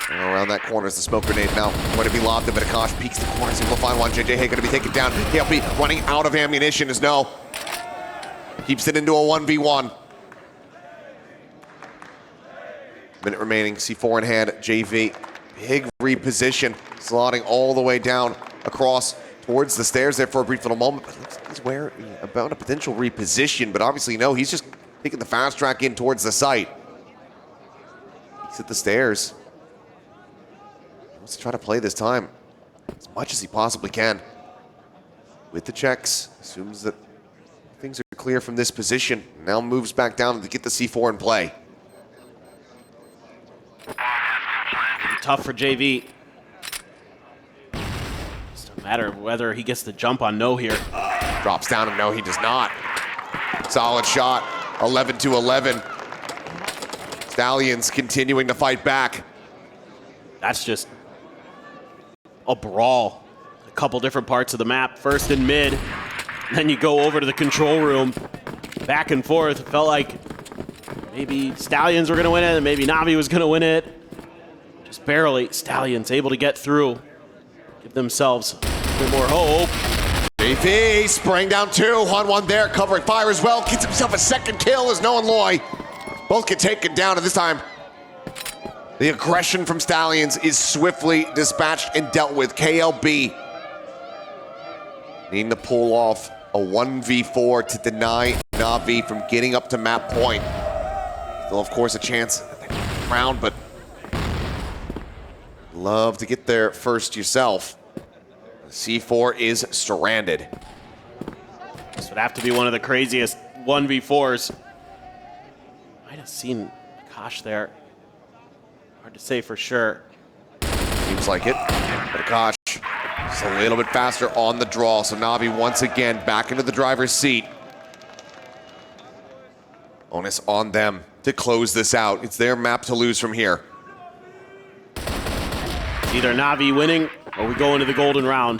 And around that corner is the smoke grenade now going to be lobbed in, but Akash peeks the corner, able to find one. JJ Hay going to be taken down. KLP running out of ammunition as no. Keeps it into a 1v1. Minute remaining, C4 in hand, JV. Big reposition, slotting all the way down across towards the stairs there for a brief little moment. But looks like he's wary about a potential reposition, but obviously no, he's just taking the fast track in towards the site. He's at the stairs. He wants to try to play this time as much as he possibly can. With the checks, assumes that things are clear from this position. Now moves back down to get the C4 in play. Tough for JV. Just a matter of whether he gets the jump on no here. Drops down and no, he does not. Solid shot, 11-11. Stallions continuing to fight back. That's just a brawl. A couple different parts of the map. First in mid, then you go over to the control room. Back and forth. It felt like maybe Stallions were gonna win it and maybe NAVI was gonna win it. Just barely. Stallions able to get through. Give themselves a bit more hope. JV spraying down two. 1-1 there. Covering fire as well. Gets himself a second kill as Noah and Loy both get taken down. And this time, the aggression from Stallions is swiftly dispatched and dealt with. KLB needing to pull off a 1v4 to deny NAVI from getting up to map point. Still, of course, a chance at the round, but love to get there first yourself. C4 is stranded. This would have to be one of the craziest 1v4s. Might have seen Akash there. Hard to say for sure. Seems like it. But Akash is a little bit faster on the draw. So NAVI once again back into the driver's seat. Onus on them to close this out. It's their map to lose from here. Either NAVI winning or we go into the golden round.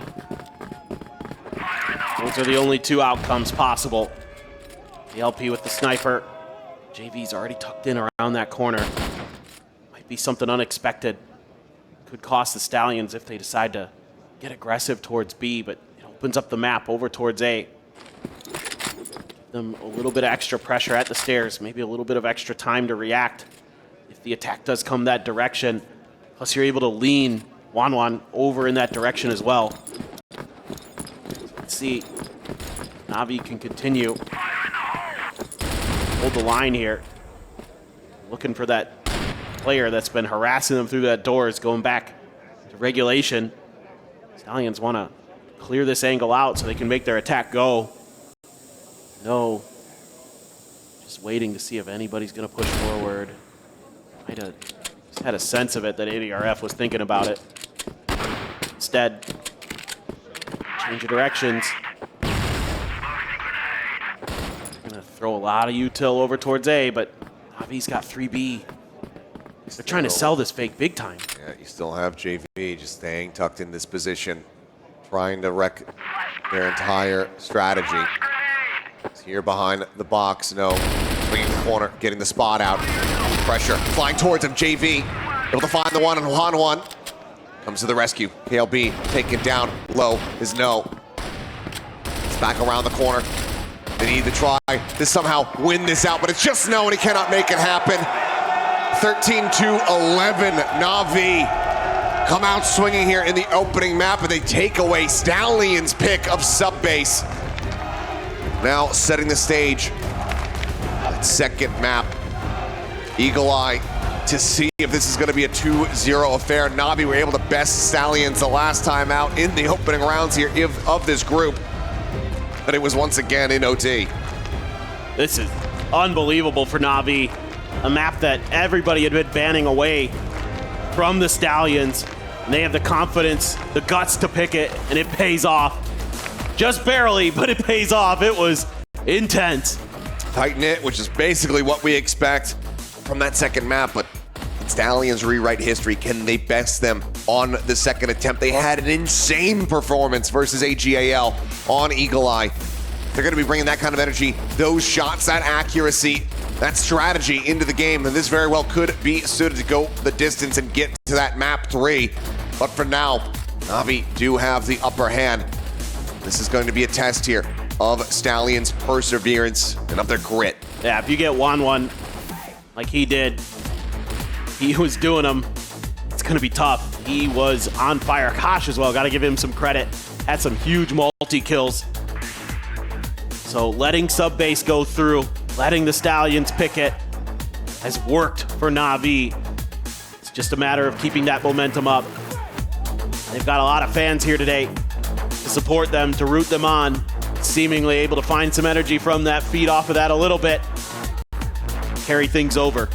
Those are the only two outcomes possible. The LP with the sniper. JV's already tucked in around that corner. Might be something unexpected. Could cost the Stallions if they decide to get aggressive towards B, but it opens up the map over towards A. Give them a little bit of extra pressure at the stairs, maybe a little bit of extra time to react if the attack does come that direction. Plus, you're able to lean Wanwan over in that direction as well. Let's see. NAVI can continue. Hold the line here. Looking for that player that's been harassing them through that doors, going back to regulation. Stallions want to clear this angle out so they can make their attack go. No. Just waiting to see if anybody's going to push forward. Might have just had a sense of it that ADRF was thinking about it. Instead, change of directions. Gonna throw a lot of util over towards A, but NAVI's got 3B. They're trying to sell this fake big time. Yeah, you still have JV just staying tucked in this position, trying to wreck their entire strategy. He's here behind the box, no. Swinging the corner, getting the spot out. Pressure, flying towards him, JV. Able to find the one-on-one. Comes to the rescue. KLB taken down low is no. It's back around the corner. They need to try to somehow win this out, but it's just no, and he cannot make it happen. 13-11, NAVI come out swinging here in the opening map, and they take away Stallions' pick of Subbase. Now setting the stage. That second map. Eagle Eye to see if this is going to be a 2-0 affair. NAVI were able to best Stallions the last time out in the opening rounds here of this group. But it was once again in OT. This is unbelievable for NAVI. A map that everybody had been banning away from the Stallions. And they have the confidence, the guts to pick it, and it pays off. Just barely, but it pays off. It was intense. Tight knit, which is basically what we expect from that second map, but Stallions rewrite history. Can they best them on the second attempt? They had an insane performance versus AG.AL on Eagle Eye. They're going to be bringing that kind of energy, those shots, that accuracy, that strategy into the game, and this very well could be suited to go the distance and get to that map 3. But for now, NAVI do have the upper hand. This is going to be a test here of Stallions' perseverance and of their grit. Yeah, if you get 1-1 like he did, he was doing them, it's going to be tough. He was on fire. Kosh as well, got to give him some credit. Had some huge multi-kills. So letting Subbase go through, letting the Stallions pick it, has worked for NAVI. It's just a matter of keeping that momentum up. They've got a lot of fans here today to support them, to root them on. Seemingly able to find some energy from that, feed off of that a little bit, carry things over.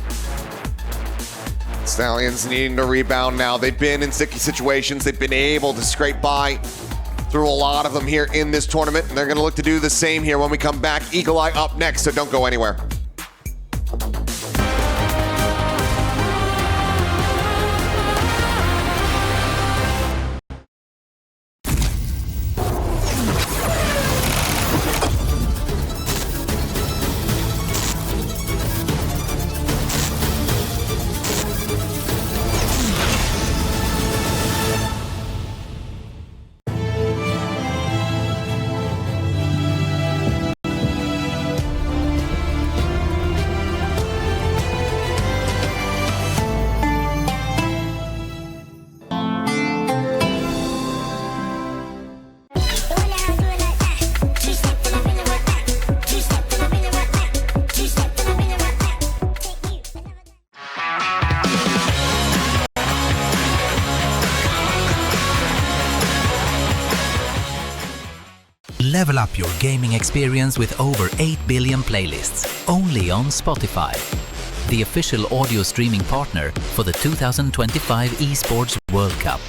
Stallions needing to rebound now. They've been in sticky situations. They've been able to scrape by through a lot of them here in this tournament, and they're going to look to do the same here when we come back. Eagle Eye up next, so don't go anywhere. Level up your gaming experience with over 8 billion playlists, only on Spotify, the official audio streaming partner for the 2025 Esports World Cup.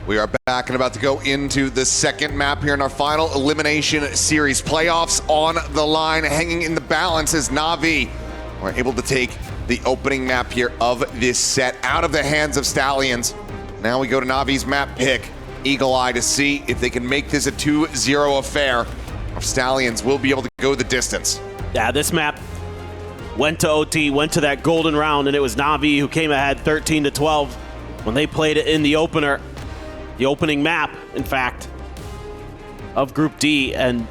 We are back and about to go into the second map here in our final elimination series. Playoffs on the line, hanging in the balance as NAVI were able to take the opening map here of this set out of the hands of Stallions. Now we go to NAVI's map pick, Eagle Eye, to see if they can make this a 2-0 affair, or Stallions will be able to go the distance. Yeah, this map went to OT, went to that golden round, and it was NAVI who came ahead 13-12 when they played it in the opener. The opening map, in fact, of Group D, and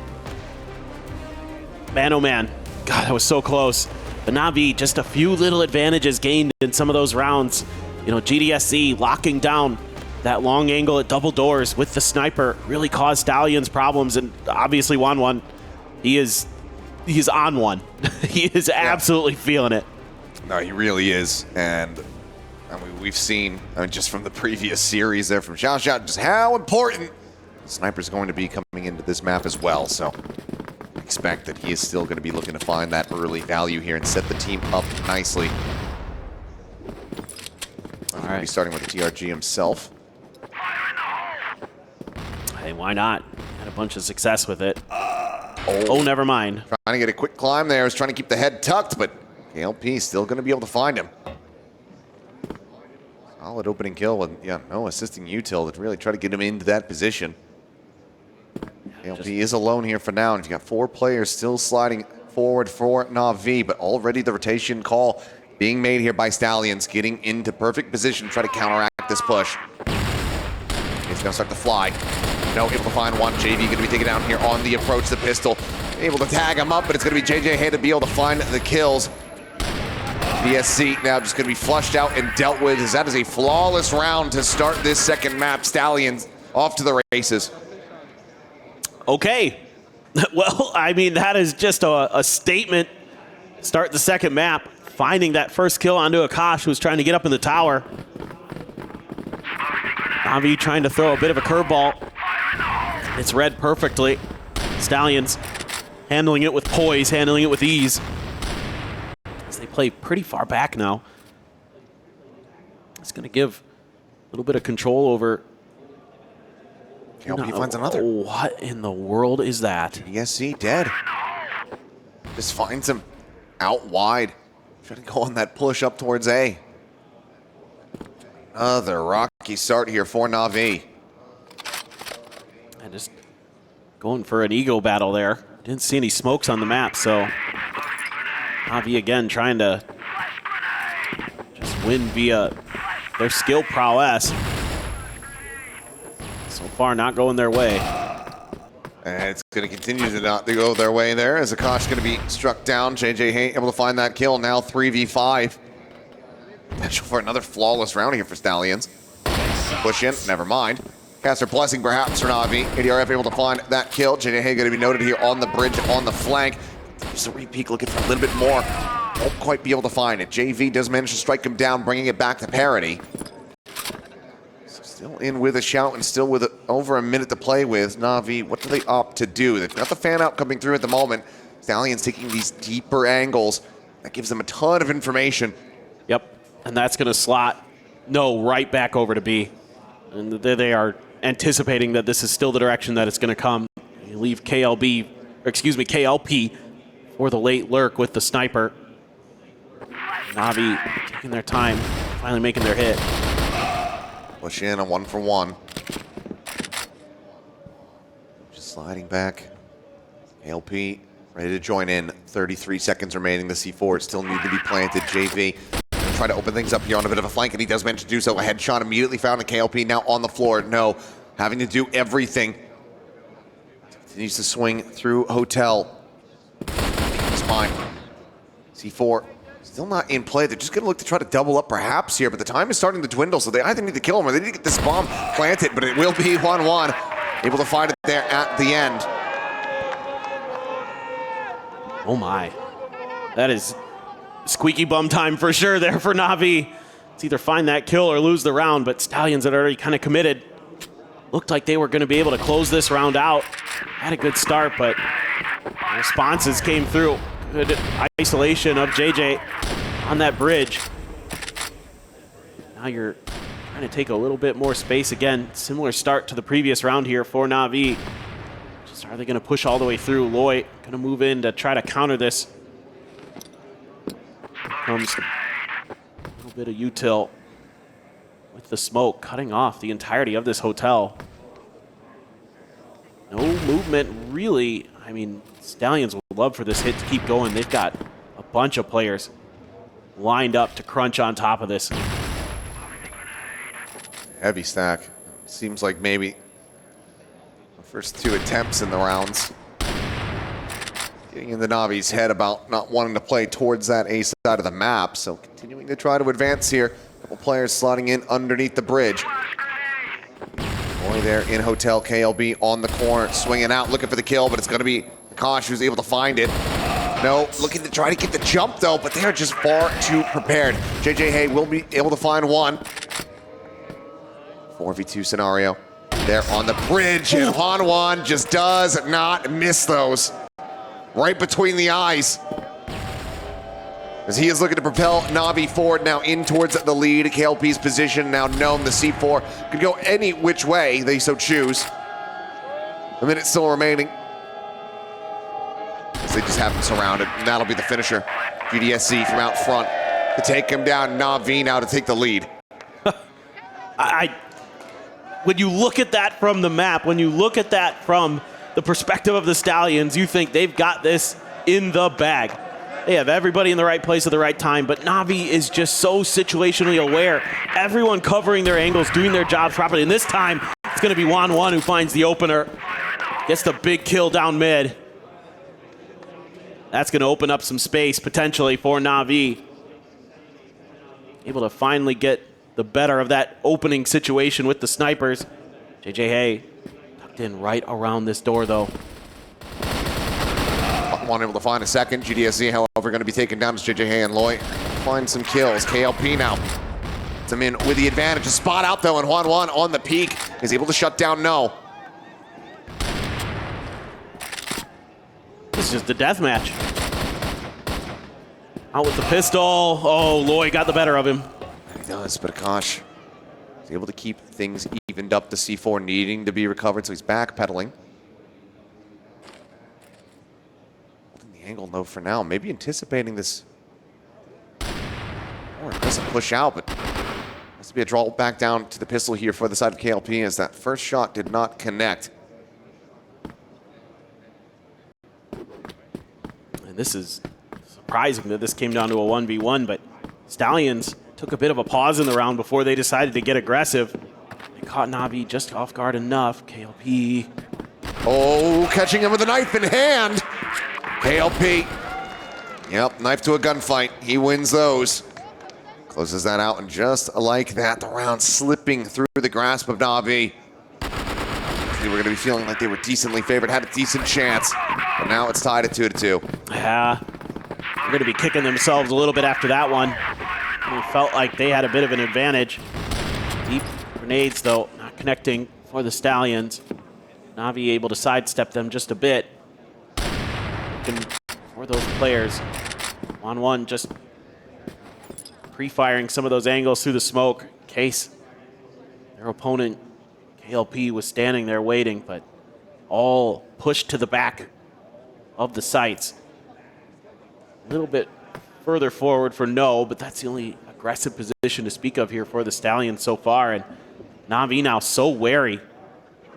man, oh man, God, that was so close. But NAVI, just a few little advantages gained in some of those rounds. You know, GDSC locking down that long angle at double doors with the sniper really caused Stallions problems, and obviously Wanwan, he's on one. He is absolutely feeling it. No, he really is, and I mean, we've seen, just from the previous series there from Xiao Xiao, just how important the sniper's going to be coming into this map as well. So expect that he is still going to be looking to find that early value here and set the team up nicely. All right, starting with the TRG himself. Hey, why not? Had a bunch of success with it. Oh, never mind. Trying to get a quick climb there. Is trying to keep the head tucked, but KLP still going to be able to find him. Solid opening kill with, no assisting util to really try to get him into that position. KLP is alone here for now, and you've got 4 players still sliding forward for NAVI, but already the rotation call being made here by Stallions, getting into perfect position to try to counteract this push. He's going to start to fly. No, able to find one. JV going to be taken down here on the approach, the pistol. Able to tag him up, but it's going to be JJ Hay to be able to find the kills. BSC now just going to be flushed out and dealt with, as that is a flawless round to start this second map. Stallions off to the races. Okay. Well, I mean, that is just a statement. Start the second map, finding that first kill onto Akash, who was trying to get up in the tower. NAVI trying to throw a bit of a curveball. It's read perfectly. Stallions handling it with poise, handling it with ease. As they play pretty far back now. It's going to give a little bit of control over. KLP finds another. What in the world is that? ESC dead. Just finds him out wide. Trying to go on that push up towards A. Another rocky start here for NAVI. And just going for an ego battle there. Didn't see any smokes on the map, so NAVI again trying to just win via their skill prowess. So far, not going their way. And it's going to continue to not go their way there, as Akash going to be struck down. JJ Hay able to find that kill, now 3v5. Potential for another flawless round here for Stallions. Push in, never mind. Caster blessing perhaps for NAVI. ADRF able to find that kill. JJ Hay going to be noted here on the bridge, on the flank. Just a repeat, looking for a little bit more. Won't quite be able to find it. JV does manage to strike him down, bringing it back to parity. Still in with a shout and still with over a minute to play with. NAVI, what do they opt to do? They've got the fan out coming through at the moment. Stallions taking these deeper angles. That gives them a ton of information. Yep, and that's going to slot right back over to B. And they are anticipating that this is still the direction that it's going to come. You leave KLP for the late lurk with the sniper. NAVI taking their time, finally making their hit. Push in a 1-for-1. Just sliding back. KLP ready to join in. 33 seconds remaining. The C4 still need to be planted. JV try to open things up here on a bit of a flank, and he does manage to do so. A headshot immediately found in KLP, now on the floor. No, having to do everything. Continues to swing through Hotel. It's fine. C4 still not in play. They're just going to look to try to double up perhaps here, but the time is starting to dwindle, so they either need to kill him or they need to get this bomb planted, but it will be 1-1. Able to find it there at the end. Oh my. That is squeaky bum time for sure there for NAVI. It's either find that kill or lose the round, but Stallions had already kind of committed. Looked like they were going to be able to close this round out. Had a good start, but responses came through. Good isolation of JJ on that bridge. Now you're trying to take a little bit more space. Again, similar start to the previous round here for NAVI. Just are they going to push all the way through? Loy going to move in to try to counter this. Comes a little bit of util with the smoke, cutting off the entirety of this hotel. No movement, really. I mean, Stallions would love for this hit to keep going. They've got a bunch of players lined up to crunch on top of this. Heavy stack. Seems like maybe the first 2 attempts in the rounds getting in the Navi's head about not wanting to play towards that A side of the map. So continuing to try to advance here. A couple players slotting in underneath the bridge. Boy there in hotel, KLB on the corner, swinging out, looking for the kill, but it's going to be Akash who's able to find it. No, looking to try to get the jump though, but they are just far too prepared. JJ Hay will be able to find one. 4v2 scenario. There on the bridge, and Hanwhan just does not miss those. Right between the eyes. As he is looking to propel Navi forward now in towards the lead. KLP's position now known. The C4 could go any which way they so choose. A minute still remaining. As they just have him surrounded, and that'll be the finisher. GDSC from out front to take him down. Navi now to take the lead. When you look at that from the map, when you look at that from the perspective of the Stallions, you think they've got this in the bag. They have everybody in the right place at the right time, but Navi is just so situationally aware. Everyone covering their angles, doing their jobs properly. And this time, it's going to be Hanwhan who finds the opener. Gets the big kill down mid. That's going to open up some space, potentially, for Navi. Able to finally get the better of that opening situation with the snipers. JJ Hay tucked in right around this door, though. Hanwhan able to find a second. GDSC, however, going to be taken down as JJ Hay and Loy find some kills. KLP now gets him in with the advantage. A spot out, though, and Hanwhan on the peak is able to shut down No. This is just a death match. Out with the pistol. Oh, Loy got the better of him. He does, but Akash is able to keep things evened up. The C4 needing to be recovered, so he's backpedaling. Holding the angle though for now, maybe anticipating this. Or it doesn't push out, but has to be a draw back down to the pistol here for the side of KLP as that first shot did not connect. And this is surprising that this came down to a 1v1, but Stallions took a bit of a pause in the round before they decided to get aggressive. They caught Navi just off guard enough. KLP. Oh, catching him with a knife in hand. KLP. Yep, knife to a gunfight. He wins those. Closes that out, and just like that, the round slipping through the grasp of Navi. They were going to be feeling like they were decently favored, had a decent chance, but now it's tied at 2-2. Yeah, they're going to be kicking themselves a little bit after that one. They felt like they had a bit of an advantage. Deep grenades, though, not connecting for the Stallions. Navi able to sidestep them just a bit. Looking for those players. Hanwhan just pre-firing some of those angles through the smoke in case their opponent, KLP, was standing there waiting, but all pushed to the back of the sights. A little bit further forward for No, but that's the only aggressive position to speak of here for the Stallions so far. And Navi now so wary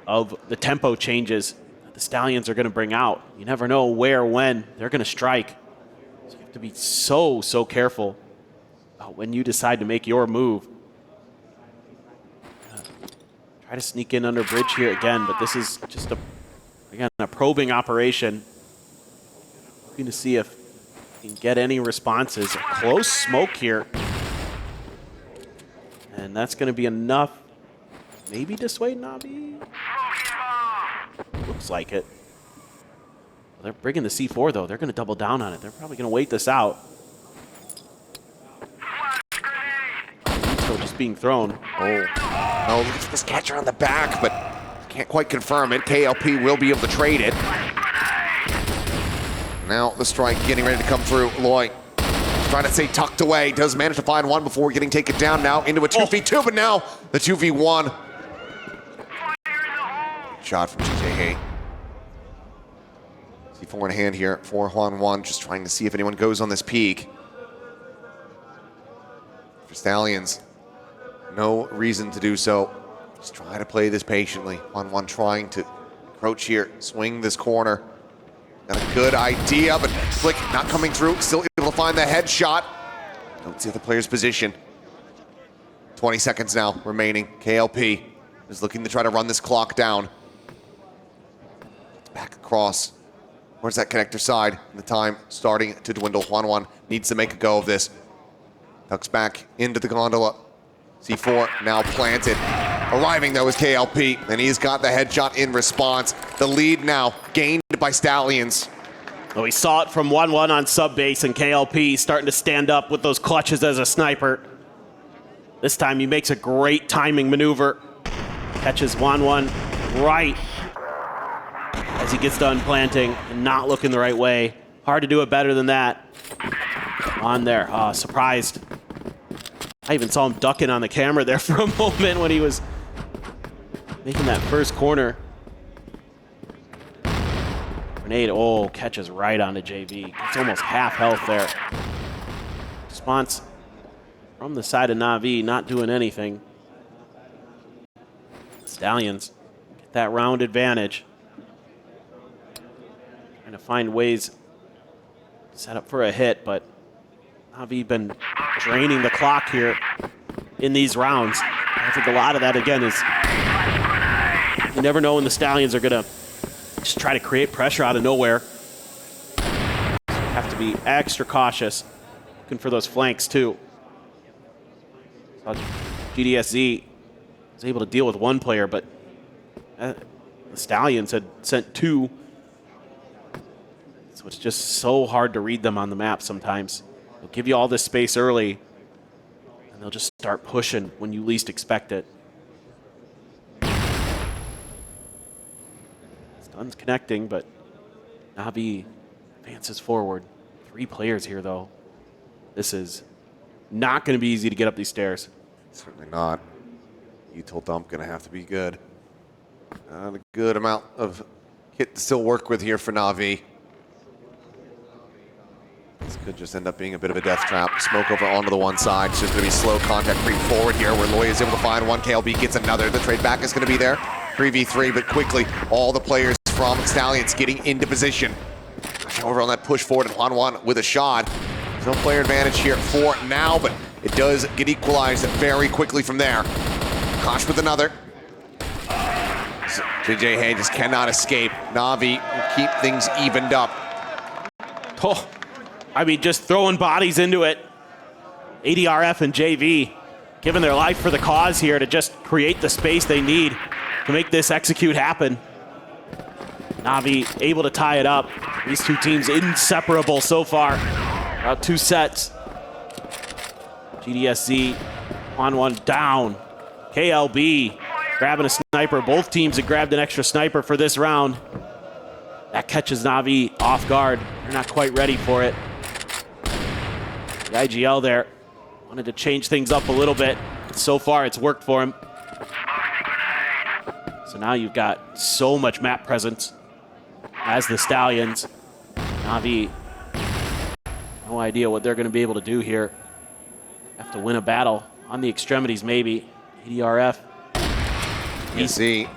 of the tempo changes that the Stallions are going to bring out. You never know where, when they're going to strike. So you have to be so careful about when you decide to make your move. Try to sneak in under bridge here again, but this is just a probing operation. Looking to see if he can get any responses. A close smoke here. And that's going to be enough. Maybe dissuade Navi? Looks like it. They're bringing the C4 though. They're going to double down on it. They're probably going to wait this out. Still just being thrown. Oh, look at this catcher on the back, but can't quite confirm it. KLP will be able to trade it. Now the strike getting ready to come through. Loy trying to stay tucked away. Does manage to find one before getting taken down now into a 2v2, but now the 2v1. Shot from GJ. C4 in hand here for Hwan1, just trying to see if anyone goes on this peak. For Stallions, no reason to do so. Just try to play this patiently. Hwan1 trying to approach here, swing this corner. Got a good idea, but Flick not coming through. Still able to find the headshot. Don't see the player's position. 20 seconds now remaining. KLP is looking to try to run this clock down. Back across. Where's that connector side? And the time starting to dwindle. Hwan1 needs to make a go of this. Tucks back into the gondola. C4 now planted. Arriving though is KLP, and he's got the headshot in response. The lead now gained by Stallions. Well, we saw it from 1-1 on Subbase, and KLP starting to stand up with those clutches as a sniper. This time he makes a great timing maneuver. Catches 1-1 right as he gets done planting and not looking the right way. Hard to do it better than that. On there, surprised. I even saw him ducking on the camera there for a moment when he was making that first corner. Grenade, catches right onto JV. It's almost half health there. Response from the side of NAVI, not doing anything. Stallions get that round advantage. Trying to find ways to set up for a hit, but NAVI been draining the clock here in these rounds. I think a lot of that, again, is you never know when the Stallions are going to just try to create pressure out of nowhere. Have to be extra cautious. Looking for those flanks, too. GDSZ was able to deal with one player, but the Stallions had sent two. So it's just so hard to read them on the map sometimes. They'll give you all this space early, and they'll just start pushing when you least expect it. Stun's connecting, but NAVI advances forward. 3 players here, though. This is not going to be easy to get up these stairs. Certainly not. Util dump going to have to be good. A good amount of hit to still work with here for NAVI. This could just end up being a bit of a death trap. Smoke over onto the one side. It's just going to be slow contact creep forward here where Loy is able to find one. KLB gets another. The trade back is going to be there. 3v3, but quickly all the players from Stallions getting into position. Over on that push forward and Hwan1 with a shot. There's no player advantage here for now, but it does get equalized very quickly from there. Kosh with another. So JJ Hay just cannot escape. NAVI will keep things evened up. Oh, I mean, just throwing bodies into it. ADRF and JV giving their life for the cause here to just create the space they need to make this execute happen. NAVI able to tie it up. These two teams inseparable so far. About 2 sets. GDSZ, Hwan1 down. KLB grabbing a sniper. Both teams have grabbed an extra sniper for this round. That catches NAVI off guard. They're not quite ready for it. The IGL there wanted to change things up a little bit. So far, it's worked for him. So now you've got so much map presence as the Stallions. NAVI, no idea what they're going to be able to do here. Have to win a battle on the extremities, maybe. ADRF.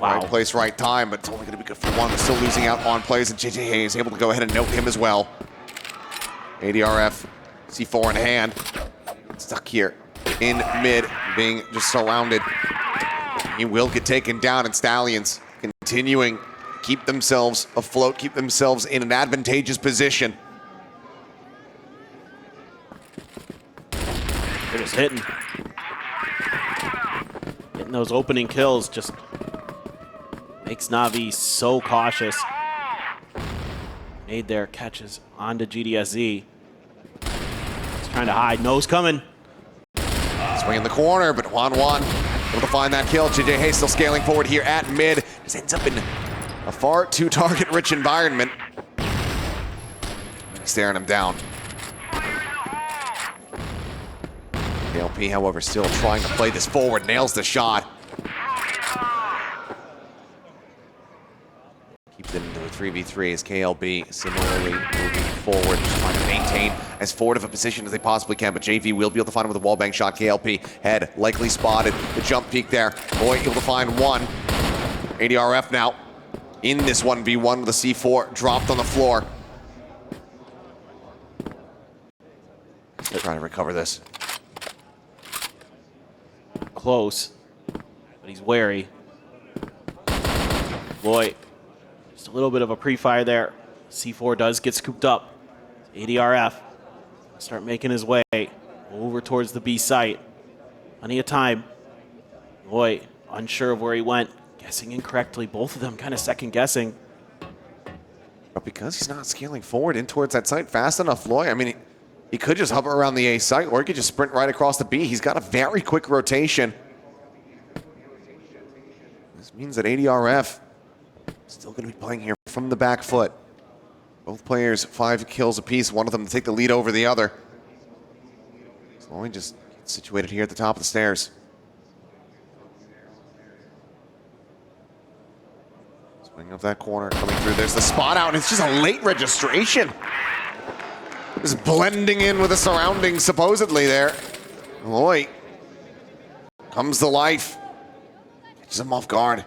Right place, right time, but it's only going to be good for one. They're still losing out on plays, and JJ Hay is able to go ahead and note him as well. ADRF, C4 in hand. Stuck here in mid, being just surrounded. He will get taken down, and Stallions continuing to keep themselves afloat, keep themselves in an advantageous position. They're just hitting those opening kills just makes NAVI so cautious. Made their catches onto GDSZ. He's trying to hide. Nose coming. Swing in the corner, but Hwan1 able to find that kill. JJ Hay still scaling forward here at mid. Just ends up in a far too target-rich environment. Staring him down. KLP, however, still trying to play this forward, nails the shot. Keeps it into a 3v3 as KLB similarly moving forward, just trying to maintain as forward of a position as they possibly can, but JV will be able to find him with a wallbang shot. KLP, head, likely spotted, the jump peek there. Boy, able to find one. ADRF now in this 1v1 with a C4 dropped on the floor. Trying to recover this. Close, but he's wary. Boy, just a little bit of a pre-fire there. C4 does get scooped up. ADRF start making his way over towards the B site. Plenty of time. Boy, unsure of where he went. Guessing incorrectly. Both of them kind of second guessing. But because he's not scaling forward in towards that site fast enough, Loy, I mean, he could just hover around the A site, or he could just sprint right across the B. He's got a very quick rotation. This means that ADRF still going to be playing here from the back foot. Both players 5 kills apiece, one of them to take the lead over the other. Loy just gets situated here at the top of the stairs. Swing of that corner coming through. There's the spot out, and it's just a late registration. Just blending in with the surroundings, supposedly there. Loy comes to life. Catches him off guard.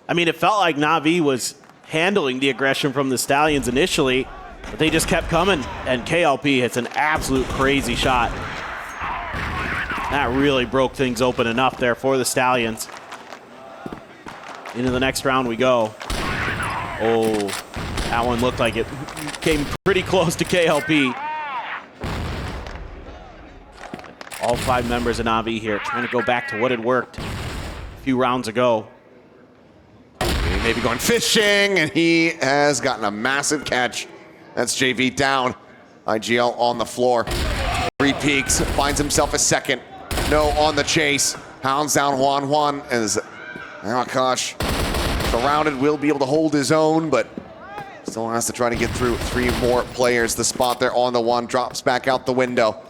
I mean, it felt like NAVI was handling the aggression from the Stallions initially, but they just kept coming, and KLP hits an absolute crazy shot. That really broke things open enough there for the Stallions. Into the next round we go. Oh, that one looked like it came pretty close to KLP. All 5 members of NAVI here trying to go back to what had worked a few rounds ago. He may be going fishing, and he has gotten a massive catch. That's JV down. IGL on the floor. 3 peeks, finds himself a second. No on the chase. Hounds down Juan. Juan is, oh gosh, surrounded, will be able to hold his own, but still has to try to get through 3 more players. The spot there on the one drops back out the window.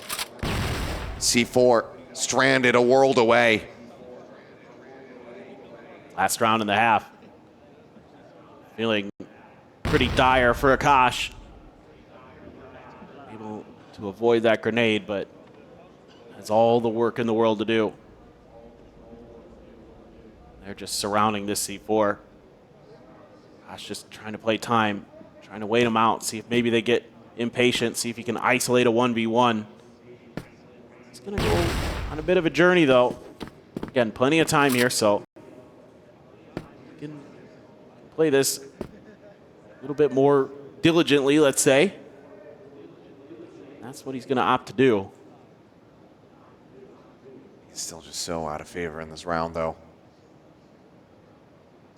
C4 stranded a world away. Last round and a half. Feeling pretty dire for Akash. Able to avoid that grenade, but has all the work in the world to do. They're just surrounding this C4. Akash just trying to play time, trying to wait him out, see if maybe they get impatient, see if he can isolate a 1v1. He's going to go on a bit of a journey, though. Again, plenty of time here, so he can play this a little bit more diligently, let's say. That's what he's going to opt to do. He's still just so out of favor in this round, though.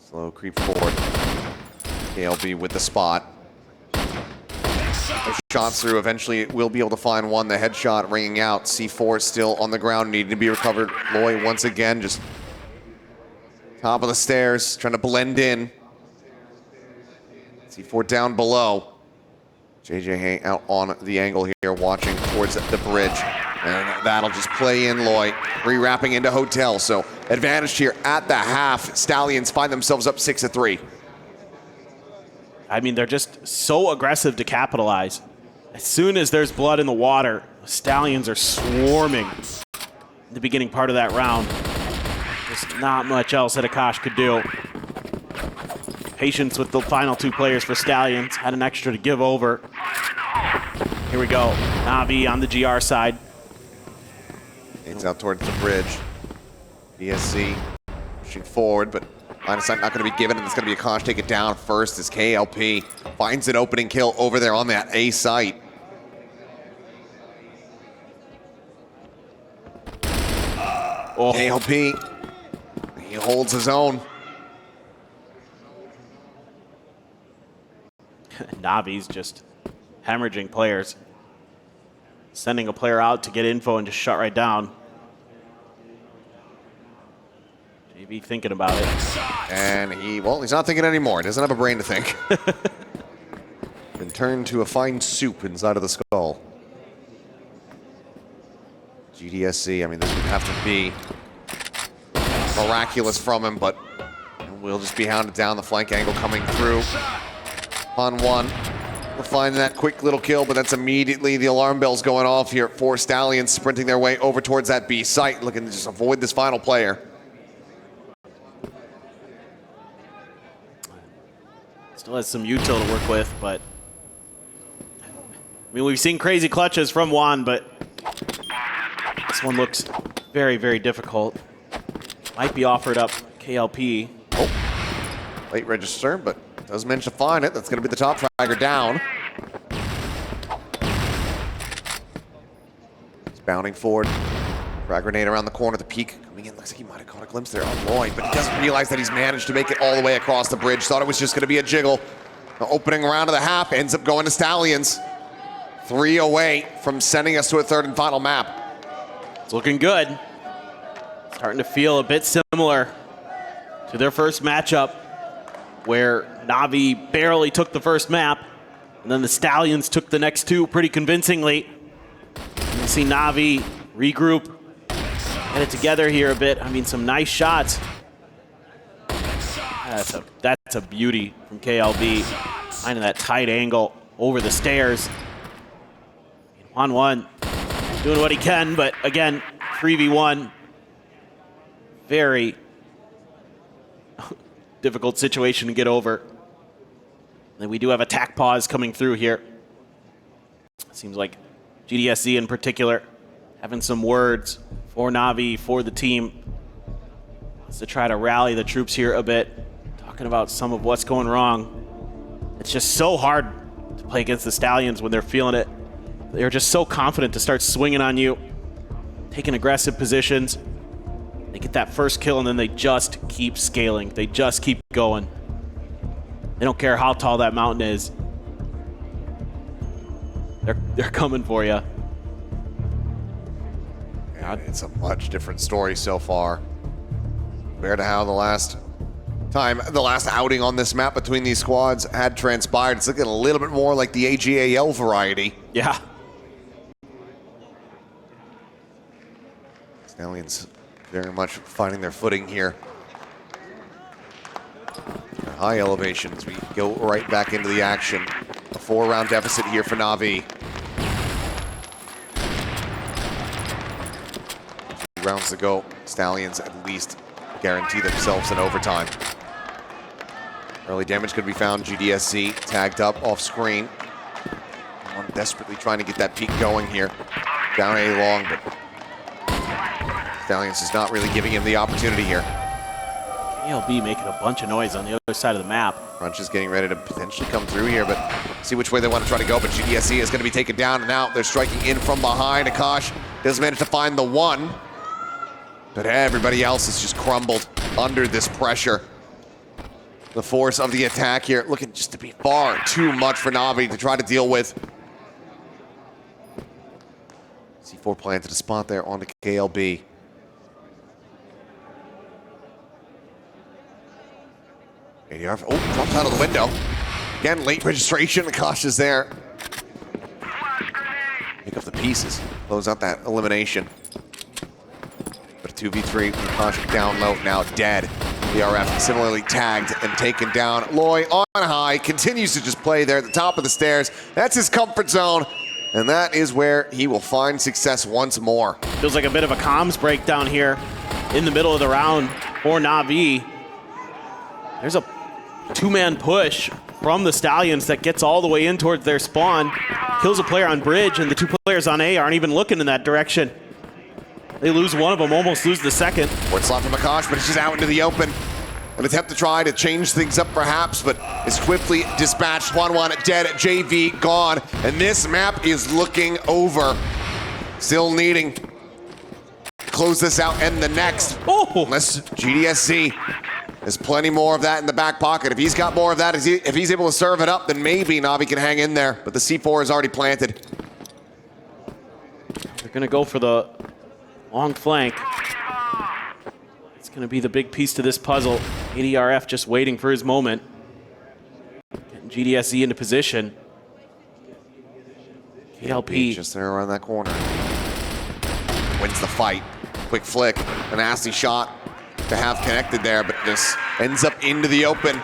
Slow creep forward. KLB with the spot. Those shots through. Eventually will be able to find one. The headshot ringing out. C4 still on the ground, needing to be recovered. Loy once again just top of the stairs, trying to blend in. C4 down below. JJ out on the angle here, watching towards the bridge. And that'll just play in Loy, re-wrapping into Hotel. So advantage here at the half. Stallions find themselves up 6-3. I mean, they're just so aggressive to capitalize. As soon as there's blood in the water, the Stallions are swarming in the beginning part of that round. Just not much else that Akash could do. Patience with the final 2 players for Stallions. Had an extra to give over. Here we go. NAVI on the GR side. It's out towards the bridge. BSC pushing forward, but line of sight not going to be given, and it's going to be Akash take it down first as KLP finds an opening kill over there on that A site. Oh. KLP, he holds his own. Navi's just hemorrhaging players. Sending a player out to get info and just shut right down. JV thinking about it. And he's not thinking anymore. He doesn't have a brain to think. Been turned to a fine soup inside of the skull. GDSC, I mean, this would have to be miraculous from him, but we'll just be hounded down. The flank angle coming through on one. We'll find that quick little kill, but that's immediately the alarm bells going off here for Stallions sprinting their way over towards that B site, looking to just avoid this final player. Still has some util to work with, but I mean, we've seen crazy clutches from Juan, but this one looks very, very difficult. Might be offered up KLP. Oh, late register, but does manage to find it. That's going to be the top fragger down. He's bounding forward. Frag grenade around the corner. The peak coming in. Looks like he might have caught a glimpse there on Lloyd, but he doesn't realize that he's managed to make it all the way across the bridge. Thought it was just going to be a jiggle. The opening round of the half ends up going to Stallions. 3 away from sending us to a third and final map. It's looking good. Starting to feel a bit similar to their first matchup, where NAVI barely took the first map, and then the Stallions took the next 2 pretty convincingly. You see NAVI regroup, get it together here a bit. I mean, some nice shots. That's a beauty from KLB, finding that tight angle over the stairs. 1-1, doing what he can, but again, 3v1. Very difficult situation to get over. And we do have attack pause coming through here. Seems like GDSC in particular having some words for Navi, for the team. Wants to try to rally the troops here a bit, talking about some of what's going wrong. It's just so hard to play against the Stallions when they're feeling it. They're just so confident to start swinging on you, taking aggressive positions. They get that first kill, and then they just keep scaling. They just keep going. They don't care how tall that mountain is. They're coming for you. And it's a much different story so far compared to how the last outing on this map between these squads had transpired. It's looking a little bit more like the AG.AL variety. Yeah. Stallions very much finding their footing here. High elevations. We go right back into the action. A 4-round deficit here for NAVI. 2 rounds to go. Stallions at least guarantee themselves an overtime. Early damage could be found. GDSC tagged up off screen. One desperately trying to get that peak going here. Down A long, but Stallions is not really giving him the opportunity here. KLB making a bunch of noise on the other side of the map. Crunch is getting ready to potentially come through here, but see which way they want to try to go. But GDSC is going to be taken down, and now they're striking in from behind. Akash does manage to find the 1, but everybody else has just crumbled under this pressure. The force of the attack here looking just to be far too much for NAVI to try to deal with. C4 planted a spot there onto KLB. ADR, oh, drops out of the window. Again, late registration. Akash is there. Pick up the pieces. Close out that elimination. But a 2v3. Akash down low, now dead. BRF similarly tagged and taken down. Loy on high, continues to just play there at the top of the stairs. That's his comfort zone, and that is where he will find success once more. Feels like a bit of a comms breakdown here in the middle of the round for Navi. There's a 2-man push from the Stallions that gets all the way in towards their spawn, kills a player on bridge, and the 2 players on A aren't even looking in that direction. They lose one of them, almost lose the second. Port slot from Akash, but it's just out into the open. An attempt to try to change things up perhaps, but is quickly dispatched. 1-1 dead, JV gone, and this map is looking over. Still needing to close this out and the next. Oh. Unless GDSC has plenty more of that in the back pocket. If he's got more of that, if he's able to serve it up, then maybe Navi can hang in there, but the C4 is already planted. They're gonna go for the long flank. It's going to be the big piece to this puzzle. ADRF just waiting for his moment. Getting GDSC into position. KLP just there around that corner. wins the fight. Quick flick, a nasty shot to have connected there, but this ends up into the open.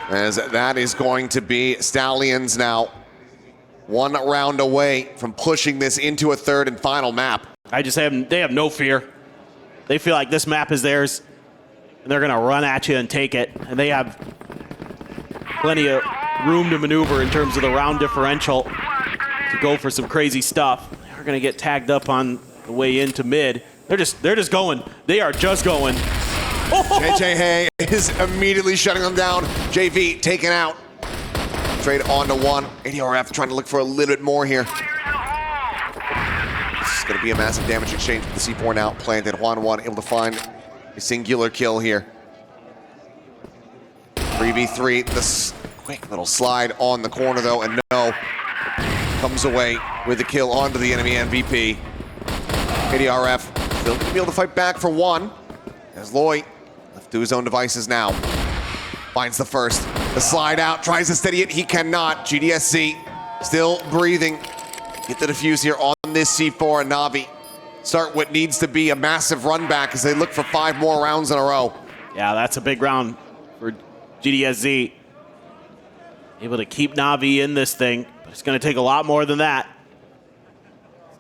As that is going to be Stallions now 1 round away from pushing this into a third and final map. They have no fear. They feel like this map is theirs, and they're gonna run at you and take it. And they have plenty of room to maneuver in terms of the round differential to go for some crazy stuff. They're gonna get tagged up on the way into mid. They're just going. They are just going. JJ Hay is immediately shutting them down. JV taken out. Trade on to 1. ADRF trying to look for a little bit more here. This is going to be a massive damage exchange with the C4 now planted. Juan able to find a singular kill here. 3v3. This quick little slide on the corner though, and no. Comes away with the kill onto the enemy MVP. ADRF still going to be able to fight back for 1. As Loy left to his own devices now. Finds the first. The slide out, tries to steady it. He cannot. GDSC still breathing. Get the defuse here on this C4 and NAVI. Start what needs to be a massive run back as they look for 5 more rounds in a row. Yeah, that's a big round for GDSZ. Able to keep NAVI in this thing, but it's going to take a lot more than that.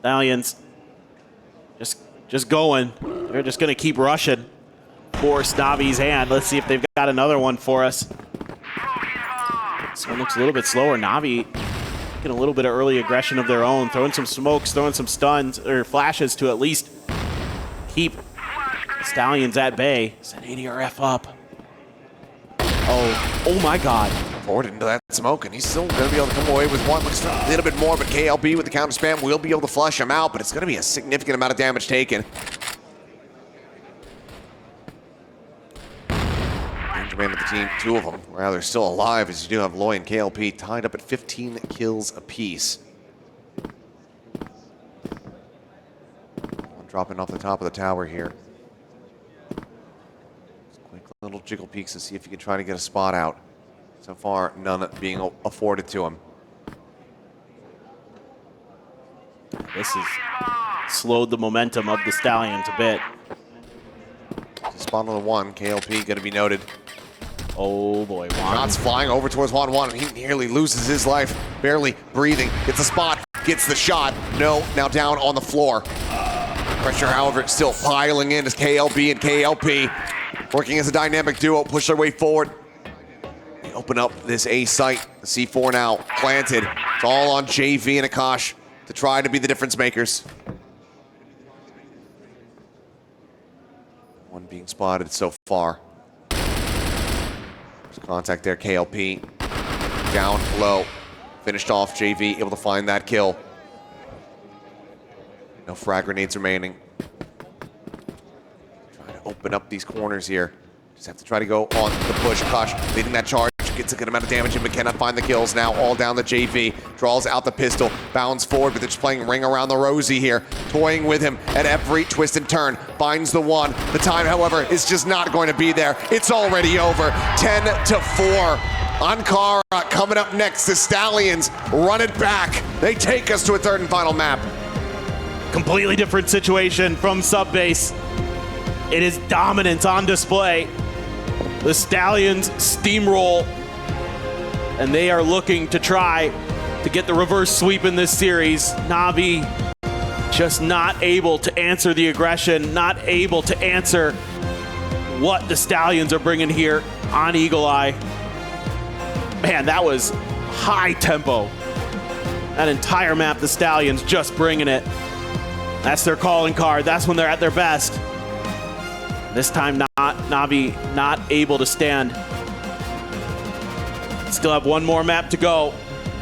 Stallions just going. They're just going to keep rushing. Force NAVI's hand. Let's see if they've got another one for us. This one looks a little bit slower. NAVI getting a little bit of early aggression of their own, throwing some smokes, throwing some stuns or flashes to at least keep Stallions at bay. Send ADRF up. Oh my God. Forward into that smoke, and he's still going to be able to come away with 1. Looks for a little bit more, but KLB with the counter spam will be able to flush him out, but it's going to be a significant amount of damage taken. Man of the team, 2 of them rather still alive, as you do have Loy and KLP tied up at 15 kills apiece. One dropping off the top of the tower here. Just quick little jiggle peeks to see if you can try to get a spot out. So far, none being afforded to him. This has slowed the momentum of the Stallions a bit. Spot on the 1, KLP going to be noted. Oh boy, Juan. Shots flying over towards Juan, and he nearly loses his life. Barely breathing, gets a spot, gets the shot. No, now down on the floor. Pressure, however, still piling in as KLB and KLP working as a dynamic duo, push their way forward. They open up this A site. The C4 now planted. It's all on JV and Akash to try to be the difference makers. One being spotted so far. Contact there, KLP. Down low. Finished off, JV able to find that kill. No frag grenades remaining. Trying to open up these corners here. Just have to try to go on the push. Akash leading that charge. Gets a good amount of damage and but cannot find the kills now. All down the JV. Draws out the pistol. Bounds forward, but they're just playing ring around the rosy here. Toying with him at every twist and turn. Finds the 1. The time, however, is just not going to be there. It's already over. 10-4. Ankara coming up next. The Stallions run it back. They take us to a third and final map. Completely different situation from Subbase. It is dominance on display. The Stallions steamroll, and they are looking to try to get the reverse sweep in this series. NAVI just not able to answer the aggression, not able to answer what the Stallions are bringing here on Eagle Eye. Man, that was high tempo. That entire map, the Stallions just bringing it. That's their calling card. That's when they're at their best. This time, NAVI not able to stand. Still have 1 more map to go.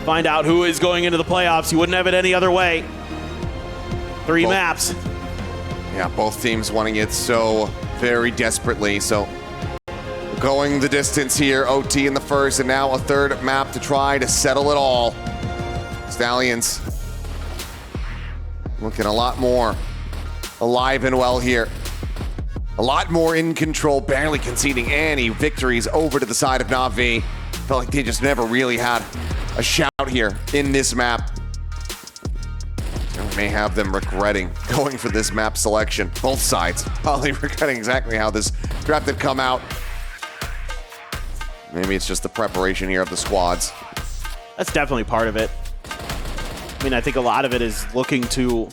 Find out who is going into the playoffs. You wouldn't have it any other way. 3 maps. Yeah, both teams wanting it so very desperately. So going the distance here. OT in the first, and now a third map to try to settle it all. Stallions looking a lot more alive and well here. A lot more in control, barely conceding any victories over to the side of NAVI. Felt like they just never really had a shout here in this map. may have them regretting going for this map selection. Both sides probably regretting exactly how this draft had come out. Maybe it's just the preparation here of the squads. That's definitely part of it. I mean, I think a lot of it is looking to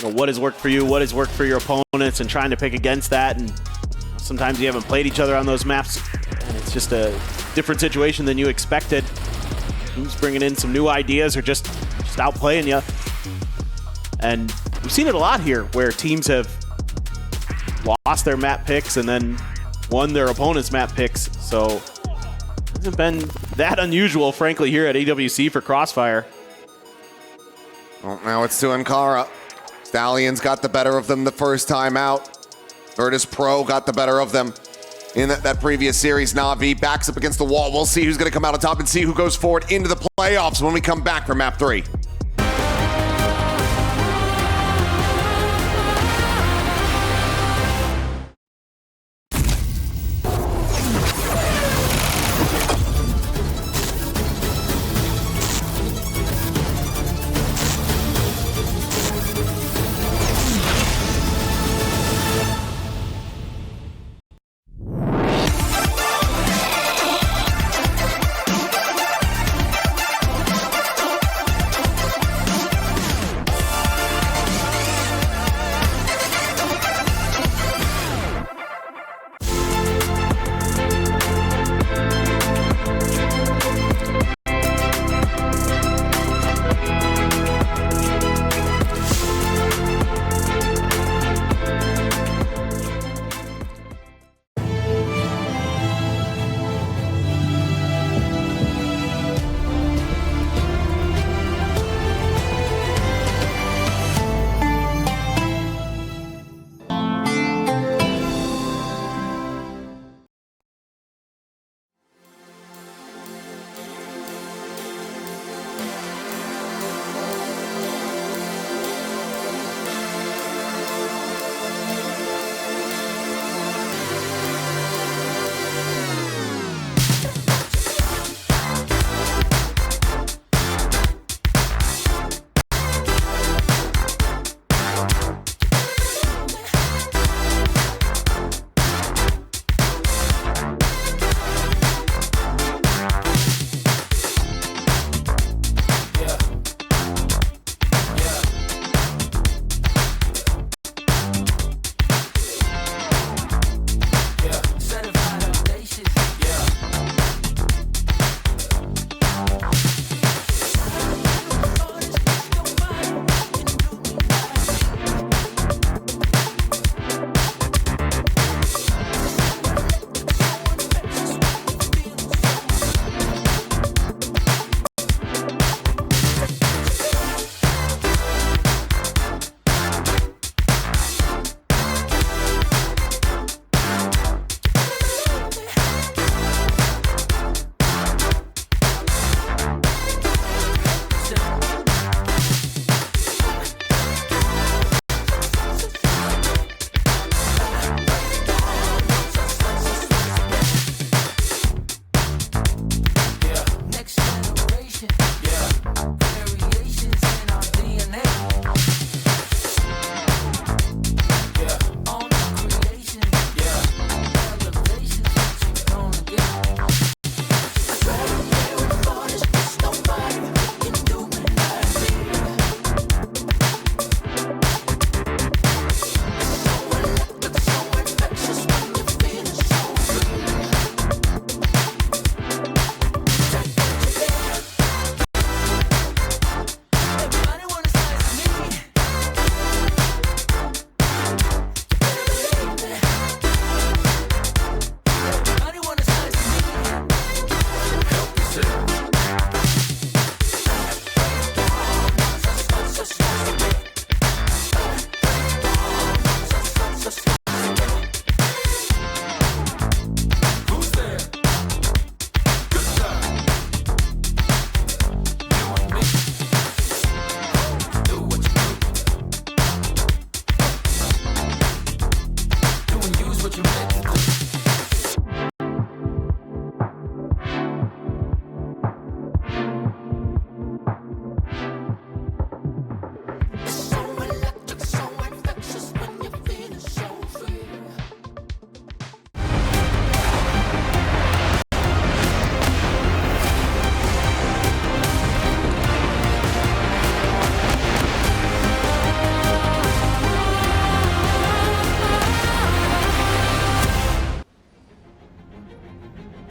what has worked for you, what has worked for your opponents, and trying to pick against that. And sometimes you haven't played each other on those maps, and it's just a different situation than you expected. Who's bringing in some new ideas or just outplaying you. And we've seen it a lot here where teams have lost their map picks and then won their opponent's map picks. So it hasn't been that unusual, frankly, here at EWC for CROSSFIRE. Well, now it's to Ankara. Stallions got the better of them the first time out. Virtus.pro got the better of them in that previous series. NAVI backs up against the wall. We'll see who's going to come out on top and see who goes forward into the playoffs when we come back for map 3.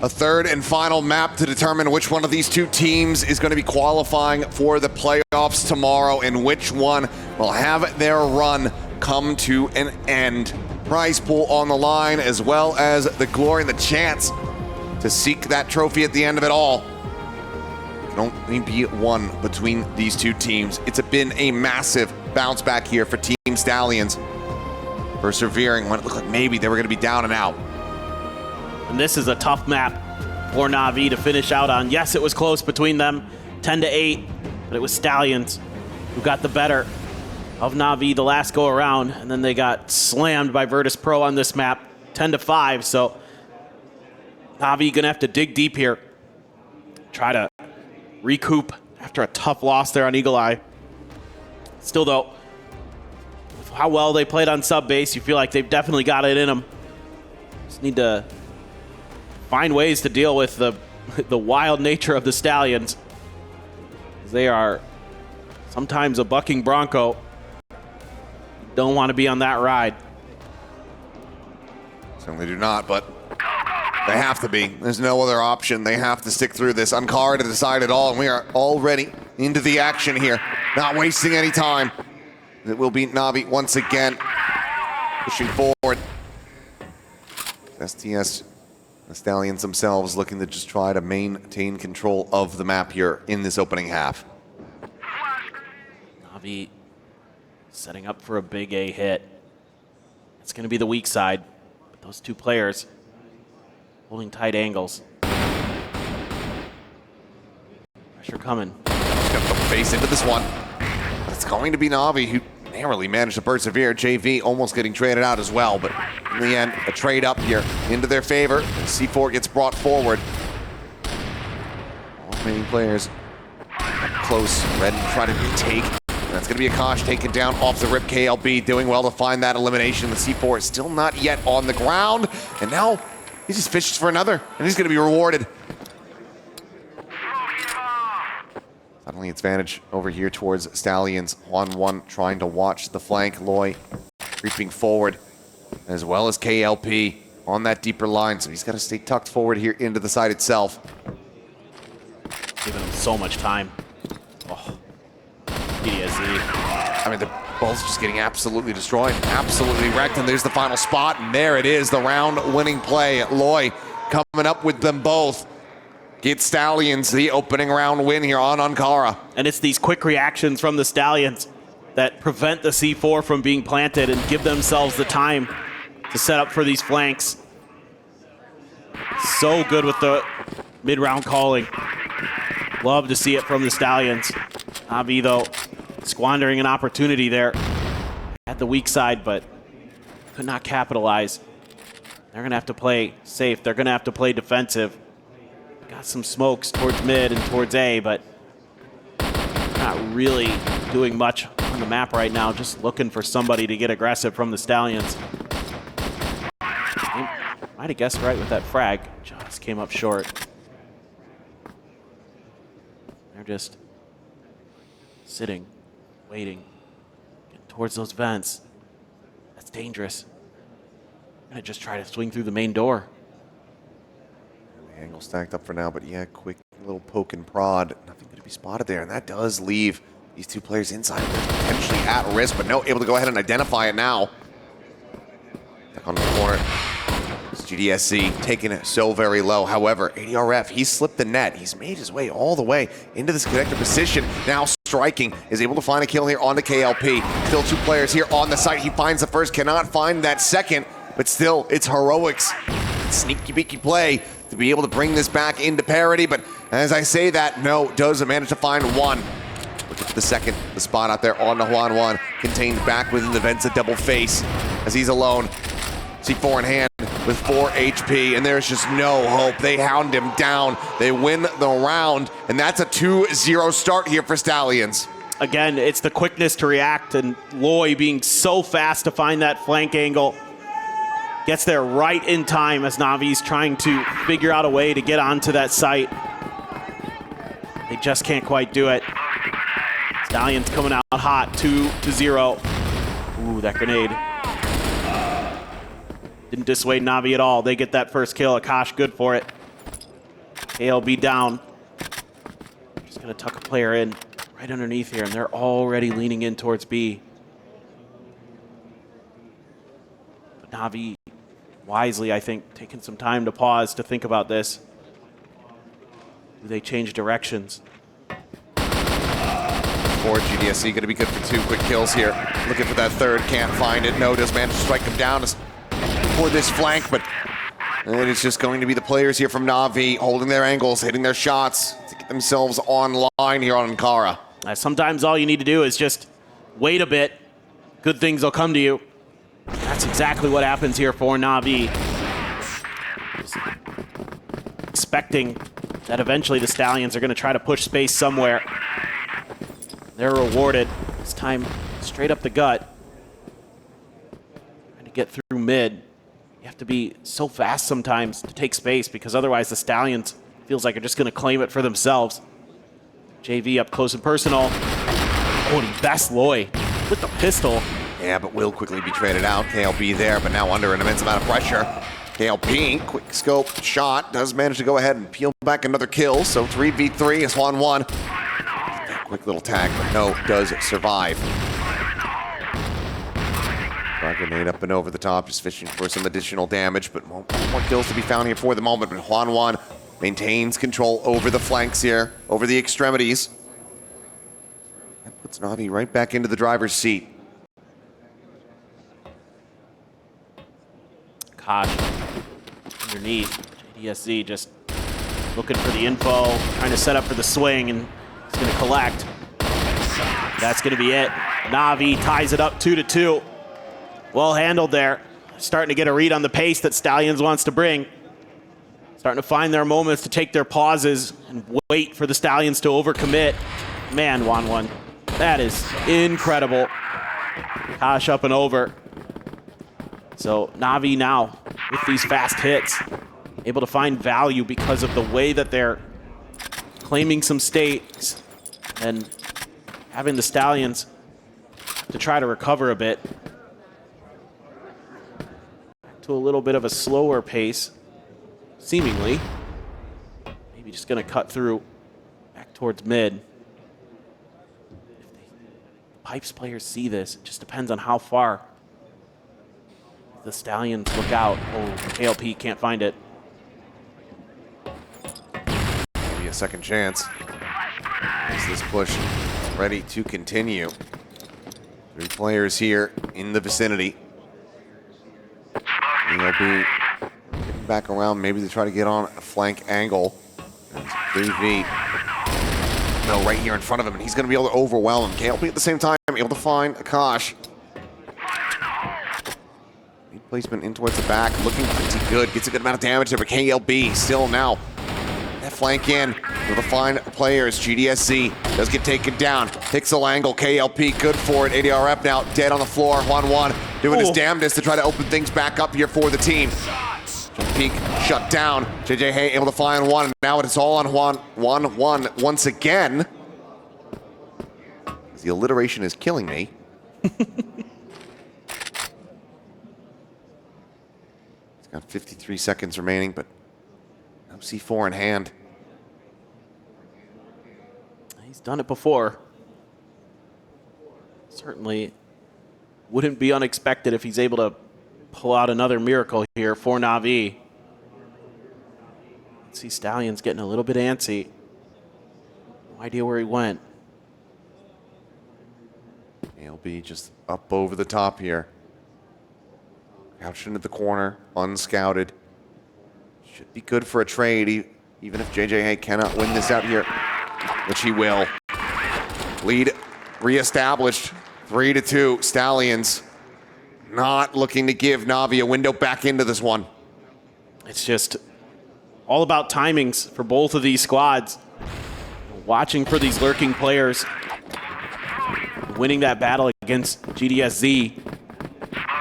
A third and final map to determine which one of these two teams is going to be qualifying for the playoffs tomorrow and which one will have their run come to an end. Prize pool on the line, as well as the glory and the chance to seek that trophy at the end of it all. It can only be one between these two teams. It's been a massive bounce back here for Team Stallions, persevering when it looked like maybe they were going to be down and out. And this is a tough map for NAVI to finish out on. Yes, it was close between them, 10-8, but it was Stallions who got the better of NAVI the last go around, and then they got slammed by Virtus.pro on this map, 10-5. So NAVI gonna have to dig deep here, try to recoup after a tough loss there on Eagle Eye. Still though, with how well they played on Subbase, you feel like they've definitely got it in them. Just need to find ways to deal with the wild nature of the Stallions. They are sometimes a bucking bronco. Don't want to be on that ride. Certainly do not, but they have to be. There's no other option. They have to stick through this. Ankara to decide it all, and we are already into the action here. Not wasting any time. It will be NAVI once again, pushing forward. STS, the Stallions themselves, looking to just try to maintain control of the map here in this opening half. NAVI setting up for a big A hit. It's going to be the weak side. But those two players holding tight angles. Pressure coming. Just gonna put the face into this one. It's going to be NAVI who narrowly managed to persevere. JV almost getting traded out as well, but in the end, a trade up here into their favor. C4 gets brought forward. All remaining players close, ready to try to retake. That's going to be Akash taken down off the rip. KLB doing well to find that elimination. The C4 is still not yet on the ground, and now he just fishes for another, and he's going to be rewarded. Suddenly advantage over here towards Stallions. 1-1 trying to watch the flank. Loy creeping forward, as well as KLP on that deeper line, so he's got to stay tucked forward here into the side itself. Giving him so much time. Oh. I mean, they're both just getting absolutely destroyed, absolutely wrecked, and there's the final spot, and there it is, the round-winning play. Loy coming up with them both. Get Stallions the opening round win here on Ankara. And it's these quick reactions from the Stallions that prevent the C4 from being planted and give themselves the time to set up for these flanks. So good with the mid-round calling. Love to see it from the Stallions. NAVI, though, squandering an opportunity there at the weak side, but could not capitalize. They're going to have to play safe. They're going to have to play defensive. Got some smokes towards mid and towards A, but not really doing much on the map right now. Just looking for somebody to get aggressive from the Stallions. Might have guessed right with that frag. Just came up short. They're just sitting, waiting, getting towards those vents. That's dangerous. I'm gonna just try to swing through the main door. The angle stacked up for now, but yeah, quick little poke and prod. Nothing going to be spotted there, and that does leave these two players inside, potentially at risk, but no, able to go ahead and identify it now. Back on the corner. It's GDSC taking it so very low. However, ADRF, he slipped the net. He's made his way all the way into this connector position. Now striking, is able to find a kill here on the KLP. Still two players here on the site. He finds the first, cannot find that second, but still, it's heroics. Sneaky beaky play to be able to bring this back into parity, but as I say that, no, doesn't manage to find one. Look at the second, the spot out there on the Juan, contained back within the vents, a double face as he's alone. C4 in hand with 4 HP, and there's just no hope. They hound him down. They win the round, and that's a 2-0 start here for Stallions. Again, it's the quickness to react, and Loy being so fast to find that flank angle. Gets there right in time as Navi's trying to figure out a way to get onto that site. They just can't quite do it. Stallions coming out hot, 2-0. Ooh, that grenade. Didn't dissuade Navi at all. They get that first kill. Akash good for it. KLB down. Just gonna tuck a player in right underneath here, and they're already leaning in towards B. But NAVI wisely, I think, taking some time to pause to think about this. Do they change directions? For GDSC, going to be good for 2 quick kills here. Looking for that third, can't find it. No, does manage to strike him down for this flank, but it is just going to be the players here from NAVI holding their angles, hitting their shots to get themselves online here on Ankara. Sometimes all you need to do is just wait a bit. Good things will come to you. That's exactly what happens here for NAVI. Just expecting that eventually the Stallions are going to try to push space somewhere. They're rewarded. This time, straight up the gut. Trying to get through mid. You have to be so fast sometimes to take space because otherwise the Stallions feels like are just going to claim it for themselves. JV up close and personal. Oh, and he best Loy with the pistol. Yeah, but will quickly be traded out. KLB there, but now under an immense amount of pressure. KLB, quick scope shot, does manage to go ahead and peel back another kill. So 3v3 is 1-1. Quick little tag, but no, does survive. Frag grenade up and over the top, just fishing for some additional damage, but more kills to be found here for the moment. But Juan maintains control over the flanks here, over the extremities. That puts NAVI right back into the driver's seat. Kosh underneath. JDSZ just looking for the info, trying to set up for the swing, and he's going to collect. That's going to be it. NAVI ties it up 2-2. Well handled there. Starting to get a read on the pace that Stallions wants to bring. Starting to find their moments to take their pauses and wait for the Stallions to overcommit. Man, 1-1. That is incredible. Kosh up and over. So NAVI now, with these fast hits, able to find value because of the way that they're claiming some stakes and having the Stallions to try to recover a bit to a little bit of a slower pace, seemingly. Maybe just going to cut through back towards mid. If the Pipes players see this, it just depends on how far the Stallions look out. Oh, KLP can't find it. Maybe a second chance. Is this push ready to continue? 3 players here in the vicinity. ELB getting back around, maybe to try to get on a flank angle. 3v. No, right here in front of him, and he's going to be able to overwhelm him. KLP at the same time able to find Akash. Placement in towards the back, looking pretty good. Gets a good amount of damage there, but KLB still now that flank in. Able to find players. GDSC does get taken down. Pixel angle, KLP good for it. ADRF now dead on the floor. 1-1 doing his damnedest to try to open things back up here for the team. Peak shut down. JJ Hay able to find one. Now it's all on 1-1 once again. The alliteration is killing me. Got 53 seconds remaining, but no C4 in hand. He's done it before. Certainly wouldn't be unexpected if he's able to pull out another miracle here for NAVI. Let's see Stallions getting a little bit antsy. No idea where he went. ALB just up over the top here. Crouched into the corner, unscouted. Should be good for a trade, even if JJ cannot win this out here, which he will. Lead reestablished, 3-2. Stallions not looking to give NAVI a window back into this one. It's just all about timings for both of these squads. Watching for these lurking players. Winning that battle against GDSZ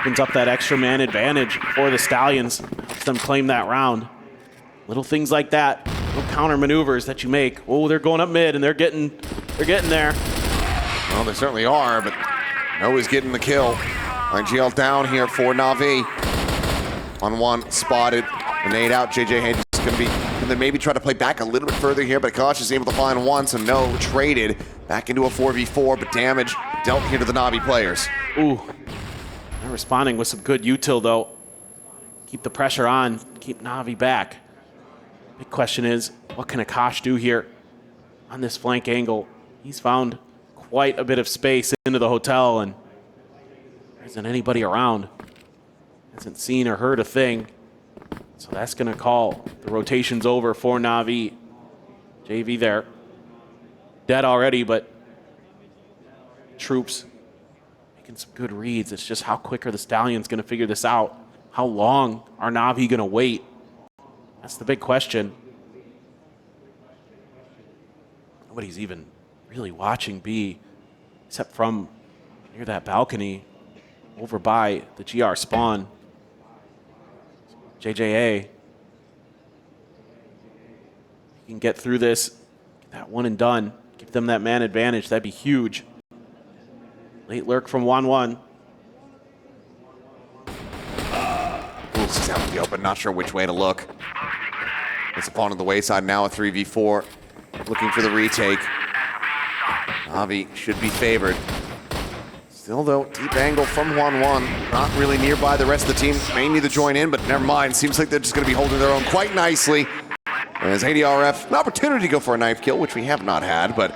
opens up that extra man advantage for the Stallions, helps them claim that round. Little things like that, little counter maneuvers that you make. Oh, they're going up mid and they're getting there. Well, they certainly are, but Noah's getting the kill. IGL down here for NAVI. 1-1 spotted. Grenade out. JJ Hay just going to be looking to maybe try to play back a little bit further here, but Akash is able to find one, so no, traded back into a 4v4, but damage dealt here to the NAVI players. Ooh, they're responding with some good util though. Keep the pressure on, keep NAVI back. Big question is, what can Akash do here on this flank angle? He's found quite a bit of space into the hotel, and there isn't anybody around. Hasn't seen or heard a thing. So that's going to call the rotations over for NAVI. JV there. Dead already, but troops making some good reads. It's just how quick are the Stallions going to figure this out? How long are NAVI going to wait? That's the big question. Nobody's even really watching B, except from near that balcony over by the GR spawn. JJA, you can get through this, get that one and done, give them that man advantage. That'd be huge. Late lurk from 1-1. He's out in the open, not sure which way to look. It's upon on the wayside now, a 3v4, looking for the retake. NAVI should be favored. Still, though, deep angle from 1-1. Not really nearby the rest of the team. May need to join in, but never mind. Seems like they're just going to be holding their own quite nicely. As ADRF, an opportunity to go for a knife kill, which we have not had, but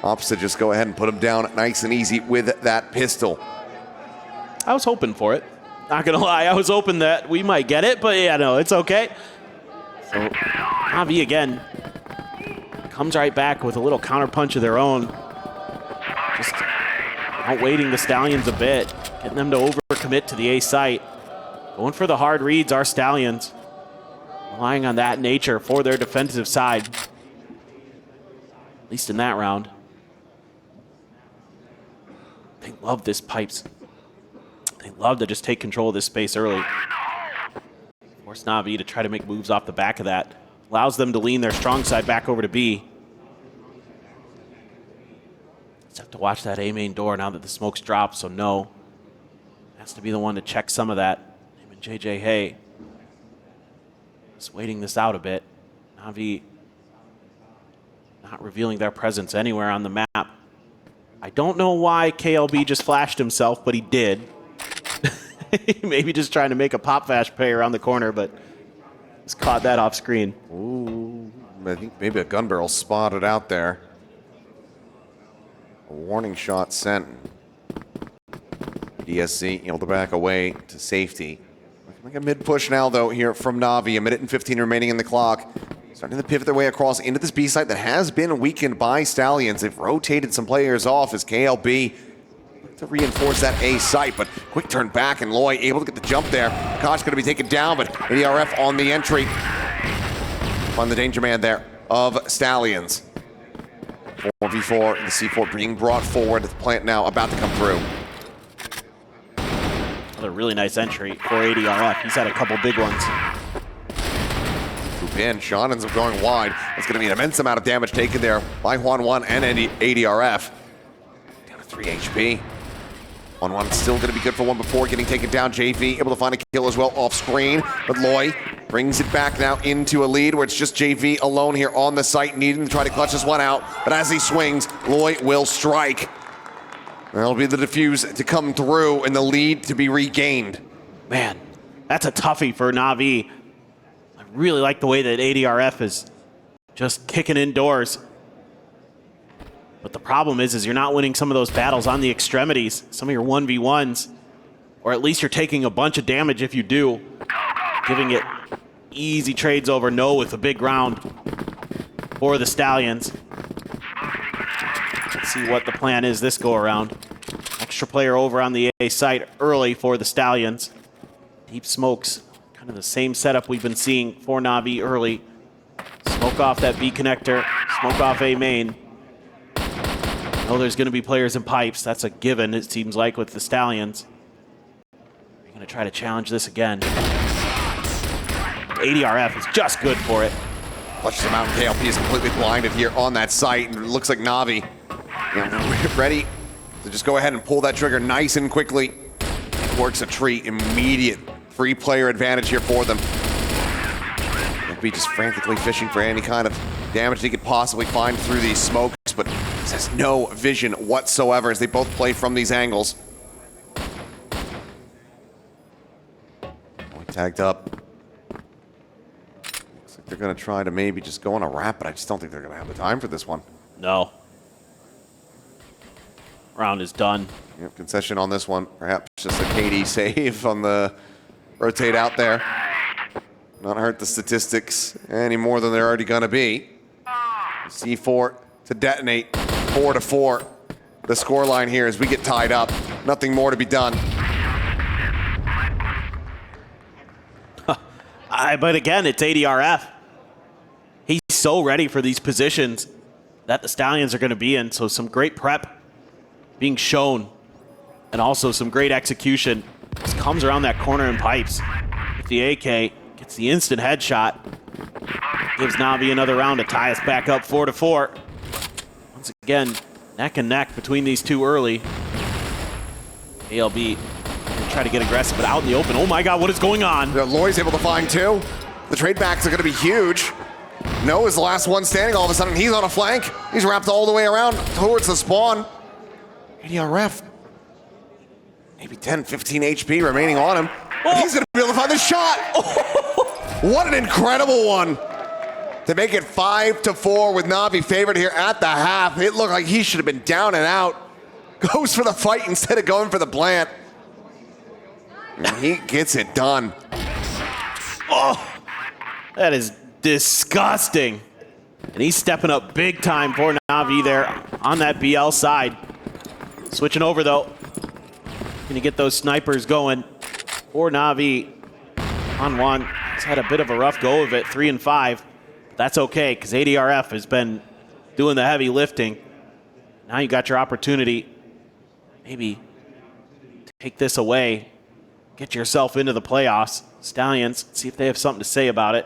opts to just go ahead and put him down nice and easy with that pistol. I was hoping for it. Not going to lie, I was hoping that we might get it, but yeah, no, it's okay. So, NAVI again comes right back with a little counterpunch of their own. Just outweighting the Stallions a bit, getting them to overcommit to the A site. Going for the hard reads, our Stallions. Relying on that nature for their defensive side. At least in that round. They love this pipes. They love to just take control of this space early. Force NAVI to try to make moves off the back of that. Allows them to lean their strong side back over to B. Just have to watch that A main door now that the smoke's dropped, so no. Has to be the one to check some of that. Him and JJ Hay. Just waiting this out a bit. NAVI not revealing their presence anywhere on the map. I don't know why KLB just flashed himself, but he did. Maybe just trying to make a pop flash play around the corner, but just caught that off screen. Ooh, I think maybe a gun barrel spotted out there. A warning shot sent. DSC able to back away to safety. Like a mid-push now, though, here from NAVI. 1 minute and 15 remaining in the clock. Starting to pivot their way across into this B site that has been weakened by Stallions. They've rotated some players off as KLB to reinforce that A site, but quick turn back, and Loy able to get the jump there. Kosh going to be taken down, but ADRF on the entry. On the danger man there of Stallions. 4v4, the C4 being brought forward. The plant now about to come through. Another really nice entry for ADRF. He's had a couple big ones. Loop in, Sean ends up going wide. It's going to be an immense amount of damage taken there by Juan and ADRF. Down to 3 HP. Juan still going to be good for one before getting taken down. JV able to find a kill as well off screen, but Loy brings it back now into a lead where it's just JV alone here on the site, needing to try to clutch this one out. But as he swings, Loy will strike. That'll be the defuse to come through and the lead to be regained. Man, that's a toughie for NAVI. I really like the way that ADRF is just kicking indoors. But the problem is you're not winning some of those battles on the extremities, some of your 1v1s, or at least you're taking a bunch of damage if you do. Giving it easy trades over no with a big round for the Stallions. Let's see what the plan is this go around. Extra player over on the A site early for the Stallions. Deep smokes, kind of the same setup we've been seeing for NAVI early. Smoke off that B connector, smoke off A main. Oh, there's going to be players in pipes. That's a given, it seems like, with the Stallions. They're going to try to challenge this again. ADRF is just good for it. Clutches him out, and KLP is completely blinded here on that site, and it looks like NAVI ready to just go ahead and pull that trigger nice and quickly. Works a treat, immediate 3-player advantage here for them. NAVI just frantically fishing for any kind of damage he could possibly find through these smokes, but has no vision whatsoever as they both play from these angles. Tagged up. Looks like they're going to try to maybe just go on a wrap, but I just don't think they're going to have the time for this one. No. Round is done. Yep, concession on this one. Perhaps just a KD save on the rotate out there. Not hurt the statistics any more than they're already going to be. C4 to detonate. 4-4. The scoreline here as we get tied up. Nothing more to be done. But again, it's ADRF. He's so ready for these positions that the Stallions are going to be in. So some great prep being shown and also some great execution. Just comes around that corner and pipes with the AK. Gets the instant headshot. Gives NAVI another round to tie us back up 4-4. Once again, neck and neck between these two early. ALB try to get aggressive, but out in the open. Oh my God, what is going on? Loy's able to find two. The trade backs are going to be huge. No is the last one standing. All of a sudden, he's on a flank. He's wrapped all the way around towards the spawn. ADRF. Maybe 10, 15 HP remaining on him. Oh. He's going to be able to find the shot. What an incredible one. To make it 5-4 with NAVI favored here at the half. It looked like he should have been down and out. Goes for the fight instead of going for the plant. And he gets it done. Oh, that is disgusting. And he's stepping up big time for NAVI there on that BL side. Switching over though. Gonna get those snipers going for NAVI on one. He's had a bit of a rough go of it, 3 and 5. But that's okay, because ADRF has been doing the heavy lifting. Now you got your opportunity. Maybe take this away. Get yourself into the playoffs. Stallions, see if they have something to say about it.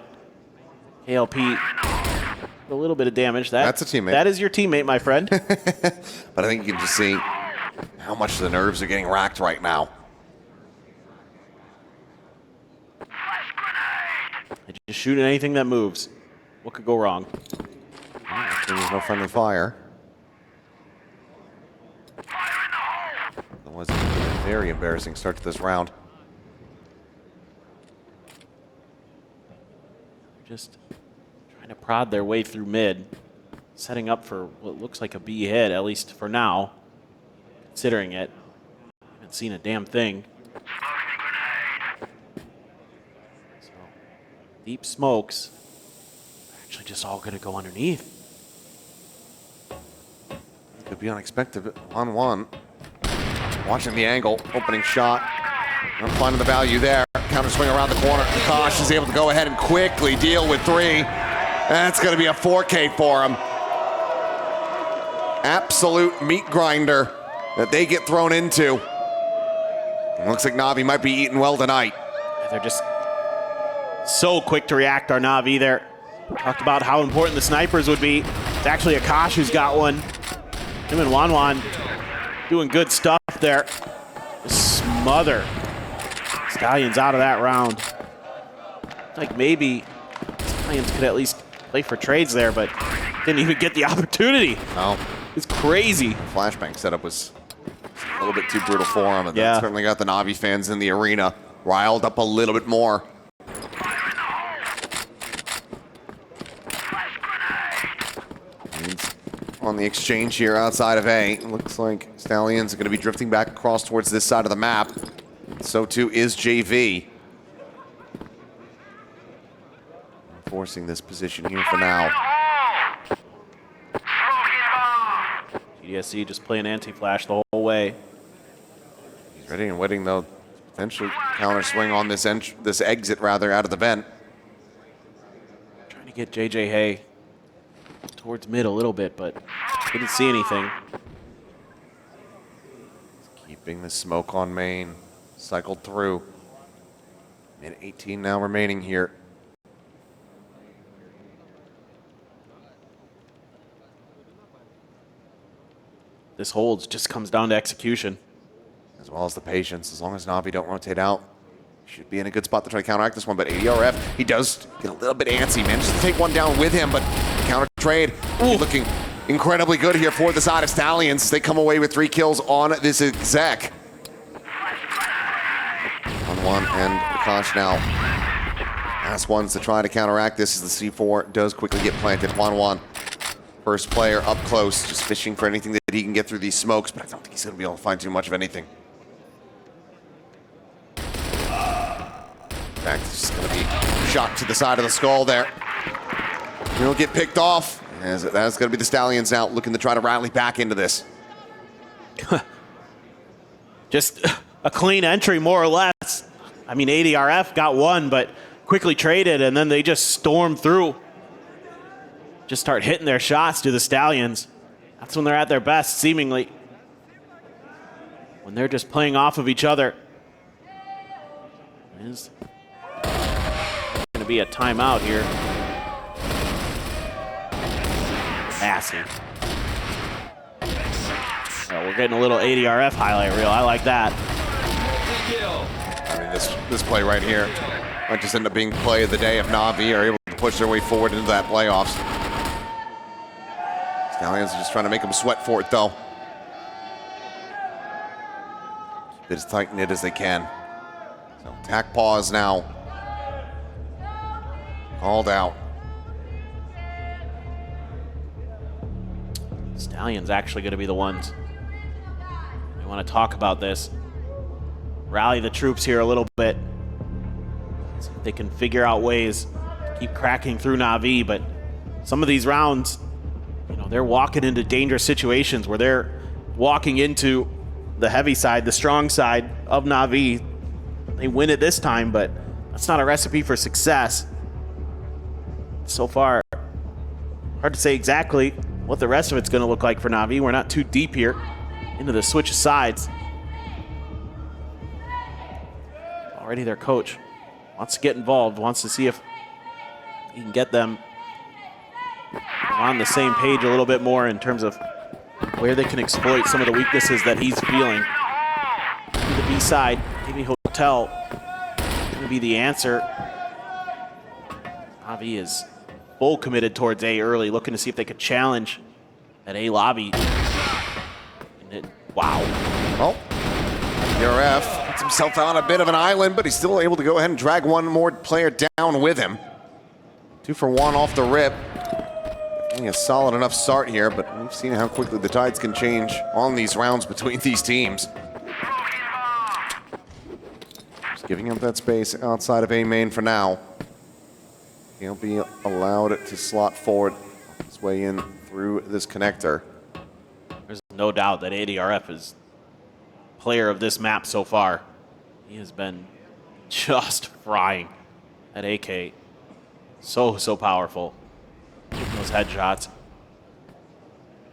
ALP, a little bit of damage. That's a teammate. That is your teammate, my friend. But I think you can just see how much the nerves are getting racked right now. Just shooting anything that moves. What could go wrong? There's no friendly fire. That was a very embarrassing start to this round. Just trying to prod their way through mid, setting up for what looks like a B hit, at least for now, considering it. Haven't seen a damn thing. So, deep smokes. Actually just all going to go underneath. Could be unexpected on one. Watching the angle, opening shot. Not finding the value there. Counter swing around the corner. Kosh is able to go ahead and quickly deal with 3. That's going to be a 4K for him. Absolute meat grinder that they get thrown into. It looks like NAVI might be eating well tonight. They're just so quick to react, our NAVI there. Talked about how important the snipers would be. It's actually Akash who's got one. Him and Wanwan doing good stuff there. Smother Stallions out of that round. Like maybe Stallions could at least play for trades there, but didn't even get the opportunity. No. It's crazy. Flashbang setup was a little bit too brutal for him, and that certainly got the NAVI fans in the arena riled up a little bit more. On the exchange here outside of A. Looks like Stallions are going to be drifting back across towards this side of the map. So too is JV. Forcing this position here for now. GDSC just playing anti-flash the whole way. He's ready and waiting though. Potentially counter swing on this exit rather out of the vent. Trying to get JJ Hay towards mid a little bit, but didn't see anything. Keeping the smoke on main. Cycled through. Minute 18 now remaining here. This holds, just comes down to execution. As well as the patience. As long as NAVI don't rotate out, should be in a good spot to try to counteract this one, but ADRF, he does get a little bit antsy, manages to take one down with him, but counter trade looking incredibly good here for the side of Stallions. They come away with 3 kills on this exec. 1-1, and Akash now last ones to try to counteract this as the C4 does quickly get planted. 1-1. First player up close, just fishing for anything that he can get through these smokes, but I don't think he's going to be able to find too much of anything. In fact, it's just going to be shot to the side of the skull there. He'll get picked off, as that's going to be the Stallions now looking to try to rally back into this. Just a clean entry, more or less. I mean, ADRF got one, but quickly traded, and then they just stormed through. Just start hitting their shots to the Stallions. That's when they're at their best, seemingly. When they're just playing off of each other. There's going to be a timeout here. Passing. Oh, we're getting a little ADRF highlight reel. I like that. I mean, this play right here might just end up being play of the day if NAVI are able to push their way forward into that playoffs. Stallions are just trying to make them sweat for it, though. Keep it as tight-knit as they can. So, attack pause now. Called out. Stallions actually going to be the ones who want to talk about this. Rally the troops here a little bit. See if they can figure out ways to keep cracking through NAVI, but some of these rounds, you know, they're walking into dangerous situations where they're walking into the heavy side, the strong side of NAVI. They win it this time, but that's not a recipe for success. So far, hard to say exactly what the rest of it's going to look like for NAVI. We're not too deep here into the switch of sides. Already their coach wants to get involved, wants to see if he can get them on the same page a little bit more in terms of where they can exploit some of the weaknesses that he's feeling. To the B side, maybe Hotel going to be the answer. NAVI is full committed towards A early, looking to see if they could challenge at A lobby. Wow. Well, DRF puts himself on a bit of an island, but he's still able to go ahead and drag one more player down with him. 2 for 1 off the rip. A solid enough start here, but we've seen how quickly the tides can change on these rounds between these teams. Just giving up that space outside of A main for now. He'll be allowed to slot forward his way in through this connector. There's no doubt that ADRF is player of this map so far. He has been just frying at AK. So powerful. Getting those headshots.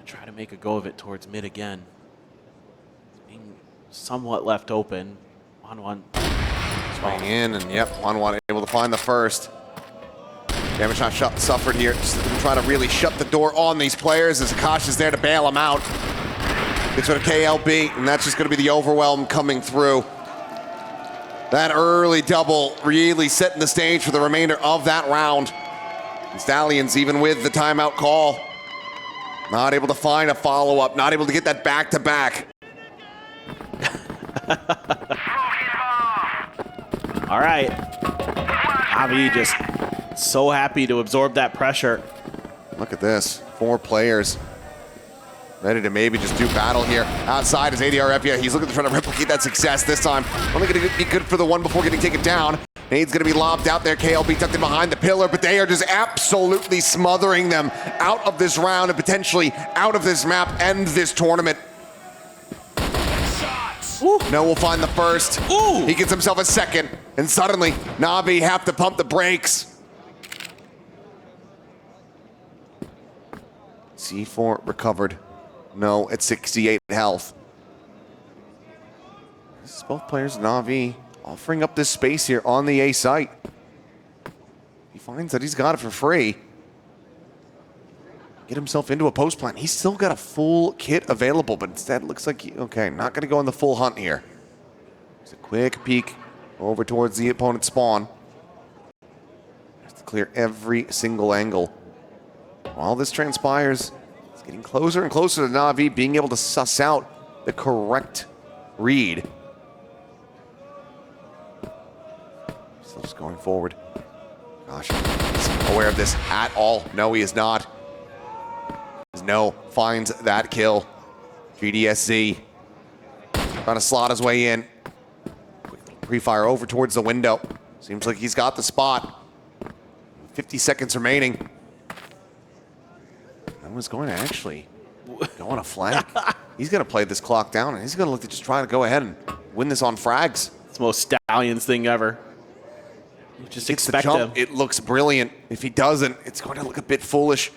Try to make a go of it towards mid again. Being somewhat left open. 1-1. Swing in, and yep, 1-1 able to find the first. Damage not suffered here. Just trying to really shut the door on these players as Akash is there to bail them out. Gets rid of KLB, and that's just going to be the overwhelm coming through. That early double really setting the stage for the remainder of that round. And Stallions, even with the timeout call, not able to find a follow-up, not able to get that back-to-back. All right. NAVI just so happy to absorb that pressure. Look at this. 4 players ready to maybe just do battle here. Outside is ADRF. Yeah, he's looking to try to replicate that success this time. Only going to be good for the one before getting taken down. Nade's going to be lobbed out there. KLB tucked in behind the pillar, but they are just absolutely smothering them out of this round and potentially out of this map and this tournament. Ooh. No will find the first. Ooh. He gets himself a second, and suddenly NAVI have to pump the brakes. C4 recovered. No, at 68 health. This is both players, NAVI, offering up this space here on the A site. He finds that he's got it for free. Get himself into a post plant. He's still got a full kit available, but instead it looks like, okay, not gonna go on the full hunt here. Just a quick peek over towards the opponent's spawn. Has to clear every single angle. While this transpires, it's getting closer and closer to NAVI being able to suss out the correct read. Still just going forward. Gosh, he's aware of this at all. No, he is not. No finds that kill. GDSZ trying to slot his way in. Quick little pre-fire over towards the window. Seems like he's got the spot. 50 seconds remaining. That was going to actually go on a flank. He's going to play this clock down, and he's going to look to just try to go ahead and win this on frags. It's the most Stallions thing ever. You just expect him. It looks brilliant. If he doesn't, it's going to look a bit foolish.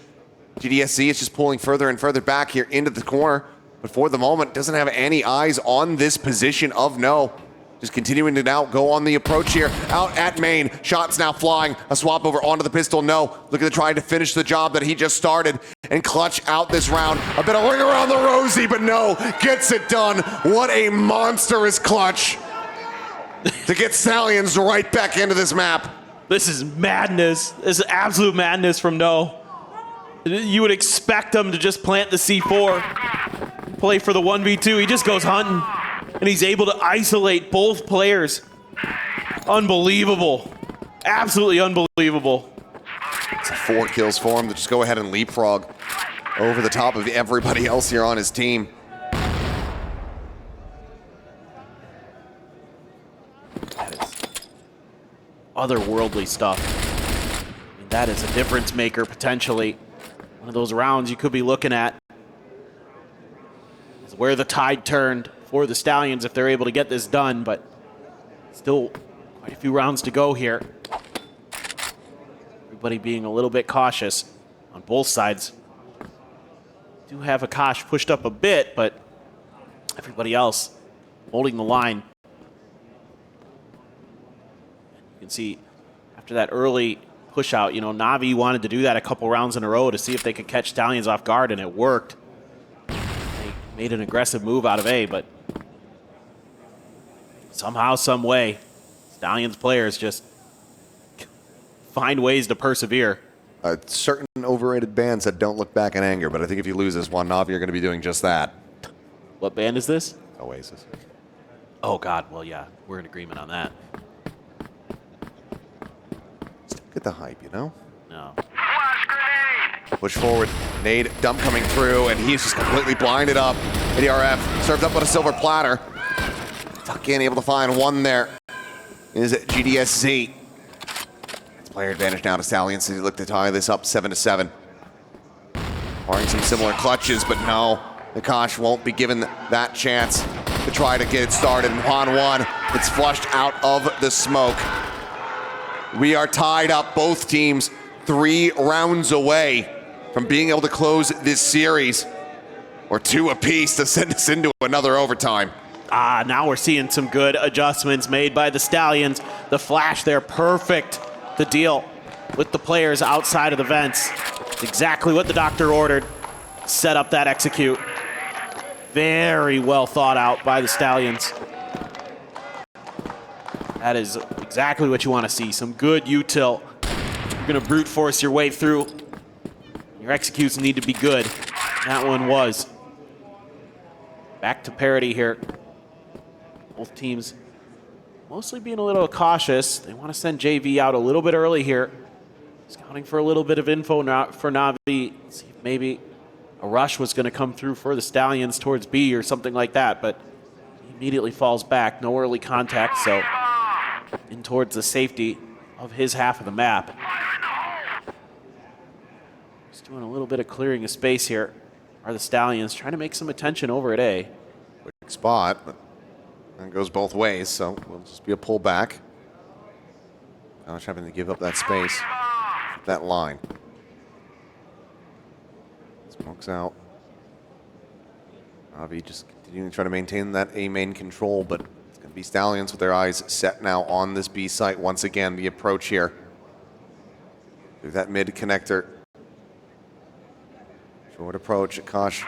GDSZ is just pulling further and further back here into the corner, but for the moment doesn't have any eyes on this position of No. Just continuing to now go on the approach here. Out at main, shots now flying. A swap over onto the pistol, No. Looking to try to finish the job that he just started and clutch out this round. A bit of ring around the rosy, but No gets it done. What a monstrous clutch to get Stallions right back into this map. This is madness. This is absolute madness from No. You would expect him to just plant the C4, play for the 1v2. He just goes hunting, and he's able to isolate both players. Unbelievable. Absolutely unbelievable. It's 4 kills for him to just go ahead and leapfrog over the top of everybody else here on his team. That is otherworldly stuff. I mean, that is a difference maker, potentially. One of those rounds you could be looking at is where the tide turned for the Stallions if they're able to get this done, but still quite a few rounds to go here. Everybody being a little bit cautious on both sides. Do have Akash pushed up a bit, but everybody else holding the line. You can see after that early push out, you know, NAVI wanted to do that a couple rounds in a row to see if they could catch Stallions off guard, and it worked. They made an aggressive move out of A, but somehow, some way, Stallions players just find ways to persevere. Certain overrated bands that don't look back in anger, but I think if you lose this one, NAVI are going to be doing just that. What band is this? Oasis. Oh, God. Well, yeah, we're in agreement on that. Get the hype, you know? No. Push forward, nade dump coming through, and he's just completely blinded up. ADRF served up with a silver platter. Tuck in, able to find one there. Is it GDSZ? It's player advantage now to Stallions. He look to tie this up 7-7. Barring some similar clutches, but no. Nakash won't be given that chance to try to get it started. 1-1. It's flushed out of the smoke. We are tied up, both teams 3 rounds away from being able to close this series, or 2 apiece to send us into another overtime. Now we're seeing some good adjustments made by the Stallions. The flash there, perfect to deal with the players outside of the vents. It's exactly what the doctor ordered. Set up that execute. Very well thought out by the Stallions. That is exactly what you want to see. Some good util. You're going to brute force your way through. Your executes need to be good. That one was. Back to parity here. Both teams mostly being a little cautious. They want to send JV out a little bit early here. Scouting for a little bit of info for NAVI. See if maybe a rush was going to come through for the Stallions towards B or something like that, but he immediately falls back. No early contact, so in towards the safety of his half of the map. Just doing a little bit of clearing of space here are the Stallions, trying to make some attention over at A. Quick spot, but it goes both ways, so it'll just be a pullback. Gosh, having to give up that space, that line. Smokes out. NAVI just continuing to try to maintain that A main control, but it's going to be Stallions with their eyes set now on this B site. Once again, the approach here through that mid connector. Short approach, Akash.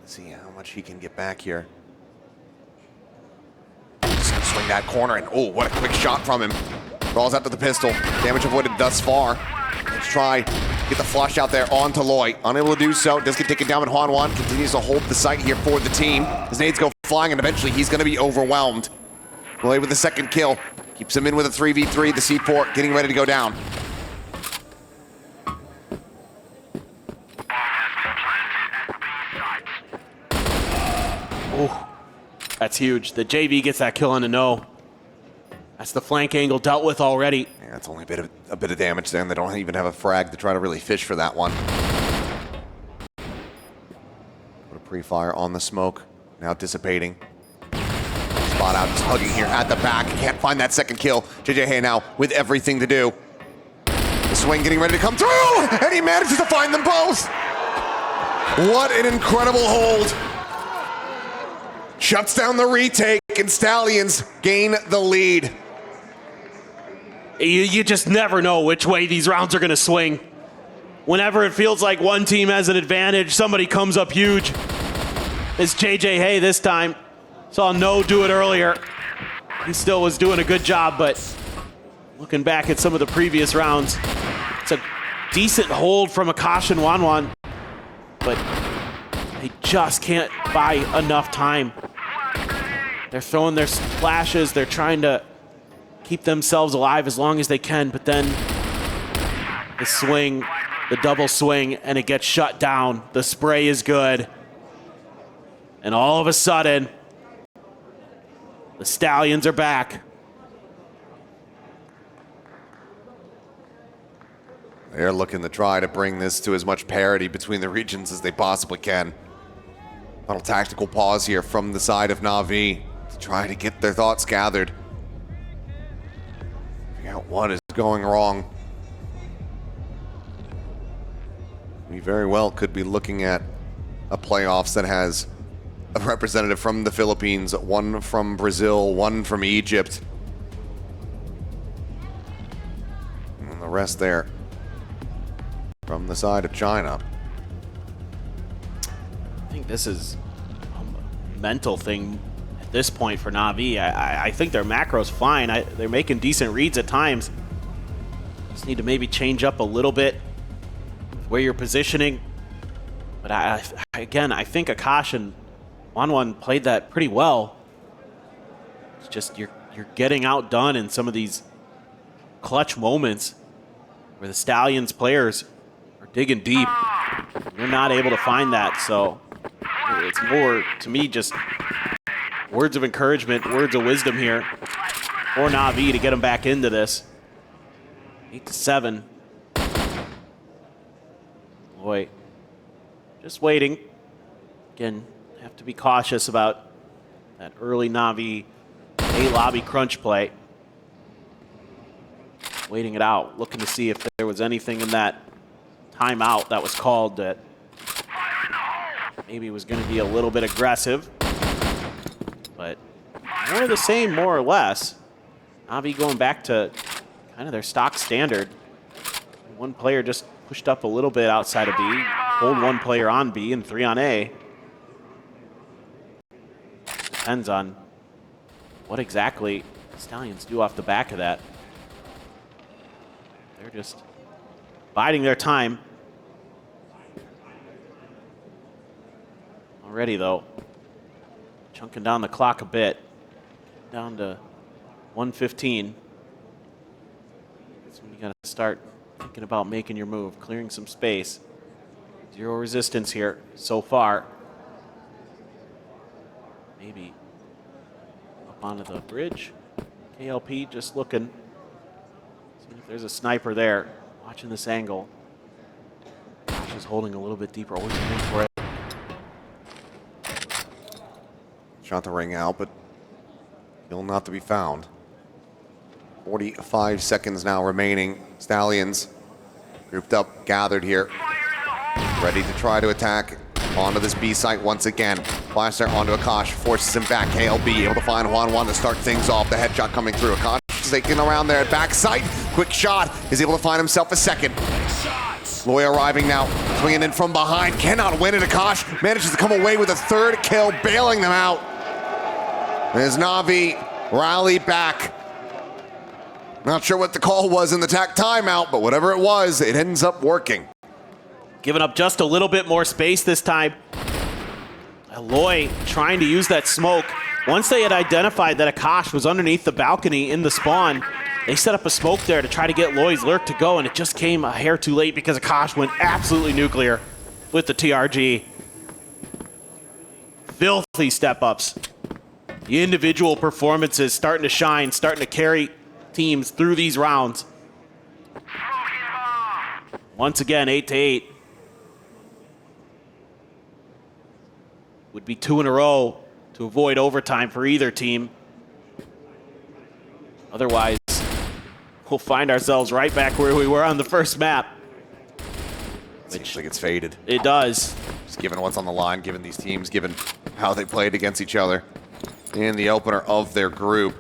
Let's see how much he can get back here. swing that corner, and oh, what a quick shot from him. Rolls out to the pistol. Damage avoided thus far. Let's try get the flush out there onto Loy. Unable to do so. Does get taken down, but Juan continues to hold the site here for the team. His nades go flying, and eventually he's going to be overwhelmed. Loy with the second kill. Keeps him in with a 3v3. The C4 getting ready to go down. Oh, that's huge. The JV gets that kill on the no. That's the flank angle dealt with already. Yeah, that's only a bit of damage there, and they don't even have a frag to try to really fish for that one. Put a pre-fire on the smoke. Now dissipating. Spot out, just hugging here at the back. Can't find that second kill. JJ Hay now with everything to do. The swing getting ready to come through, and he manages to find them both. What an incredible hold. Shuts down the retake, and Stallions gain the lead. You just never know which way these rounds are going to swing. Whenever it feels like one team has an advantage, somebody comes up huge. It's JJ Hay this time. Saw No do it earlier. He still was doing a good job, but looking back at some of the previous rounds, it's a decent hold from Akash and Wanwan, but they just can't buy enough time. They're throwing their splashes, they're trying to keep themselves alive as long as they can, but then the swing, the double swing, and it gets shut down. The spray is good. And all of a sudden, the Stallions are back. They're looking to try to bring this to as much parity between the regions as they possibly can. Little tactical pause here from the side of NAVI to try to get their thoughts gathered. Figure out what is going wrong. We very well could be looking at a playoffs that has a representative from the Philippines, one from Brazil, one from Egypt, and the rest there from the side of China. I think this is a mental thing at this point for NAVI. I think their macro's fine. They're making decent reads at times. Just need to maybe change up a little bit where you're positioning. But again, I think Akash and Wanwan played that pretty well. It's just you're getting outdone in some of these clutch moments where the Stallions players are digging deep. You're not able to find that, so it's more, to me, just words of encouragement, words of wisdom here for NAVI to get them back into this. 8-7. Boy, just waiting. Again, have to be cautious about that early NAVI A-lobby crunch play. Waiting it out, looking to see if there was anything in that timeout that was called that maybe was going to be a little bit aggressive. But more the same, more or less. NAVI going back to kind of their stock standard. One player just pushed up a little bit outside of B, hold one player on B and 3 on A. Depends on what exactly the Stallions do off the back of that. They're just biding their time. Already, though, chunking down the clock a bit, down to 1:15. That's when you got to start thinking about making your move, clearing some space. 0 resistance here so far. Maybe up onto the bridge. KLP just looking. See if there's a sniper there. Watching this angle. Josh is holding a little bit deeper. Always looking for it. Shot the ring out, but still not to be found. 45 seconds now remaining. Stallions grouped up, gathered here. Ready to try to attack onto this B site once again. Flash there onto Akash, forces him back. KLB able to find Juan to start things off. The headshot coming through. Akash taking around there at back site. Quick shot, is able to find himself a second. Loy arriving now, swinging in from behind. Cannot win it. Akash manages to come away with a third kill, bailing them out. As NAVI rally back. Not sure what the call was in the timeout, but whatever it was, it ends up working. Giving up just a little bit more space this time. Aloy trying to use that smoke. Once they had identified that Akash was underneath the balcony in the spawn, they set up a smoke there to try to get Loy's lurk to go, and it just came a hair too late because Akash went absolutely nuclear with the TRG. Filthy step-ups. The individual performances starting to shine, starting to carry teams through these rounds. Once again, 8-8. Would be 2 in a row to avoid overtime for either team. Otherwise, we'll find ourselves right back where we were on the first map. Seems like it's faded. It does. Just given what's on the line, given these teams, given how they played against each other in the opener of their group.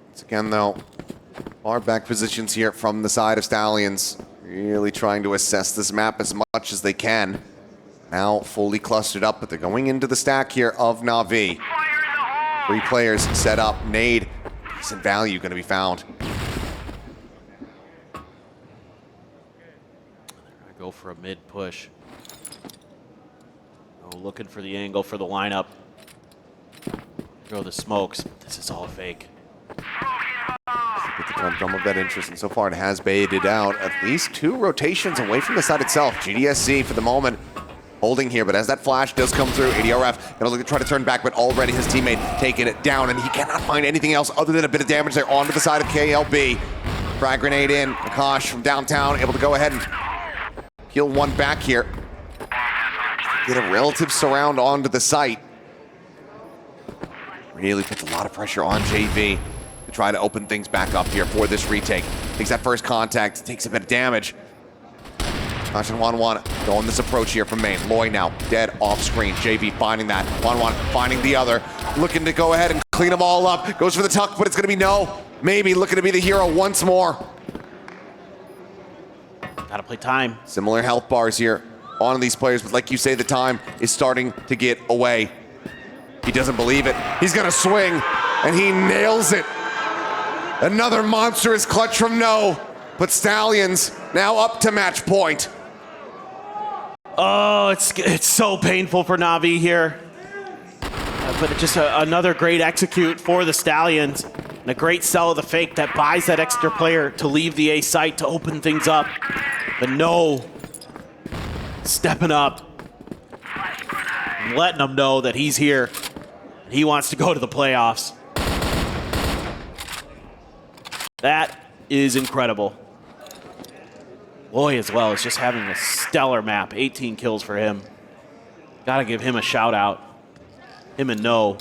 Once again, though, far back positions here from the side of Stallions. Really trying to assess this map as much as they can. Now fully clustered up, but they're going into the stack here of NAVI. 3 players set up. Nade, decent value going to be found. Go for a mid push. Oh, looking for the angle for the lineup. Throw the smokes. This is all fake. Get the drum of that interest, and so far it has baited out at least 2 rotations away from the side itself. GDSC for the moment holding here, but as that flash does come through, ADRF gonna look to try to turn back, but already his teammate taking it down, and he cannot find anything else other than a bit of damage there onto the side of KLB. Frag grenade in. Akash from downtown able to go ahead and heal one back here. Get a relative surround onto the site. Really puts a lot of pressure on JV to try to open things back up here for this retake. Takes that first contact, takes a bit of damage. Akash and 1-1 going this approach here from main. Loy now dead off screen. JV finding that. 1-1 finding the other. Looking to go ahead and clean them all up. Goes for the tuck, but it's going to be no. Maybe looking to be the hero once more. Gotta play time. Similar health bars here on these players, but like you say, the time is starting to get away. He doesn't believe it. He's gonna swing, and he nails it. Another monstrous clutch from No, but Stallions now up to match point. Oh, it's so painful for Navi here. But just another great execute for the Stallions. And a great sell of the fake that buys that extra player to leave the A site to open things up. But No, stepping up, and letting them know that he's here. He wants to go to the playoffs. That is incredible. Loy as well is just having a stellar map. 18 kills for him. Gotta give him a shout out. Him and No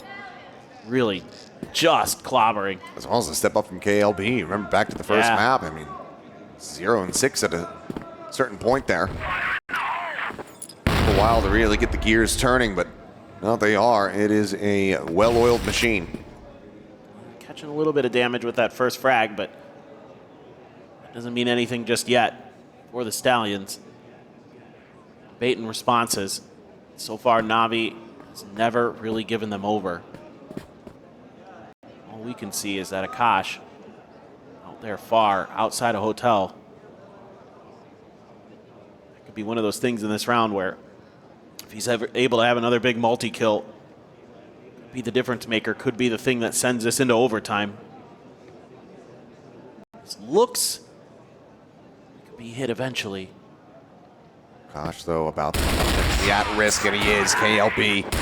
really just clobbering. As well as a step up from KLB. Remember back to the first map. I mean, 0-6 at a certain point there. Took a while to really get the gears turning, but now they are. It is a well-oiled machine. Catching a little bit of damage with that first frag, but that doesn't mean anything just yet for the Stallions. Bait and responses. So far, Navi has never really given them over. All we can see is that Akash out there far outside a hotel. It could be one of those things in this round where if he's ever able to have another big multi-kill, could be the difference maker, could be the thing that sends us into overtime. This looks like it could be hit eventually. Gosh, though, about to be at risk, and he is. KLB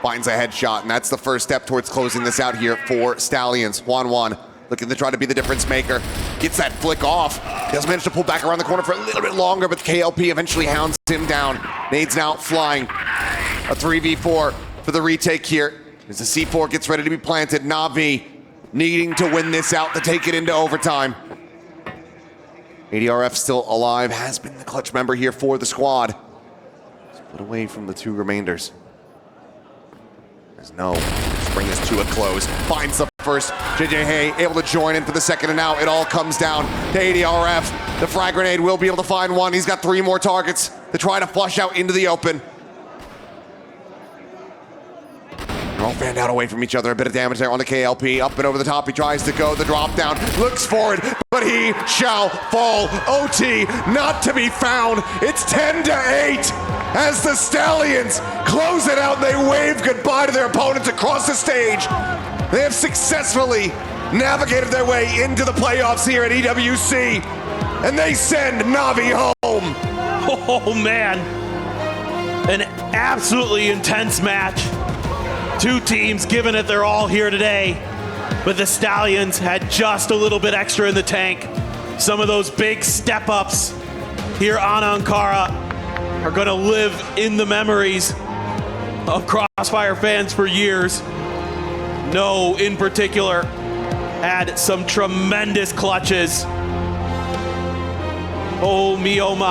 finds a headshot, and that's the first step towards closing this out here for Stallions. 1-1, looking to try to be the difference maker. Gets that flick off. Does manage to pull back around the corner for a little bit longer, but KLP eventually hounds him down. Nades now flying. A 3v4 for the retake here. As the C4 gets ready to be planted, Navi needing to win this out to take it into overtime. ADRF still alive, has been the clutch member here for the squad. Split away from the 2 remainders. There's No. Just bring this to a close. Finds the first. JJ Hay able to join in for the second, and now it all comes down to ADRF. The frag grenade will be able to find one. He's got 3 more targets to try to flush out into the open. They're all fanned out away from each other. A bit of damage there on the KLP. Up and over the top. He tries to go. The drop down. Looks forward, but he shall fall. OT not to be found. It's 10-8 as the Stallions close it out. They wave goodbye to their opponents across the stage. They have successfully navigated their way into the playoffs here at EWC, and they send NAVI home. Oh man, an absolutely intense match. Two teams giving it their all here today, but the Stallions had just a little bit extra in the tank. Some of those big step-ups here on Ankara are gonna live in the memories of CROSSFIRE fans for years. No, in particular, had some tremendous clutches. Oh me, oh my.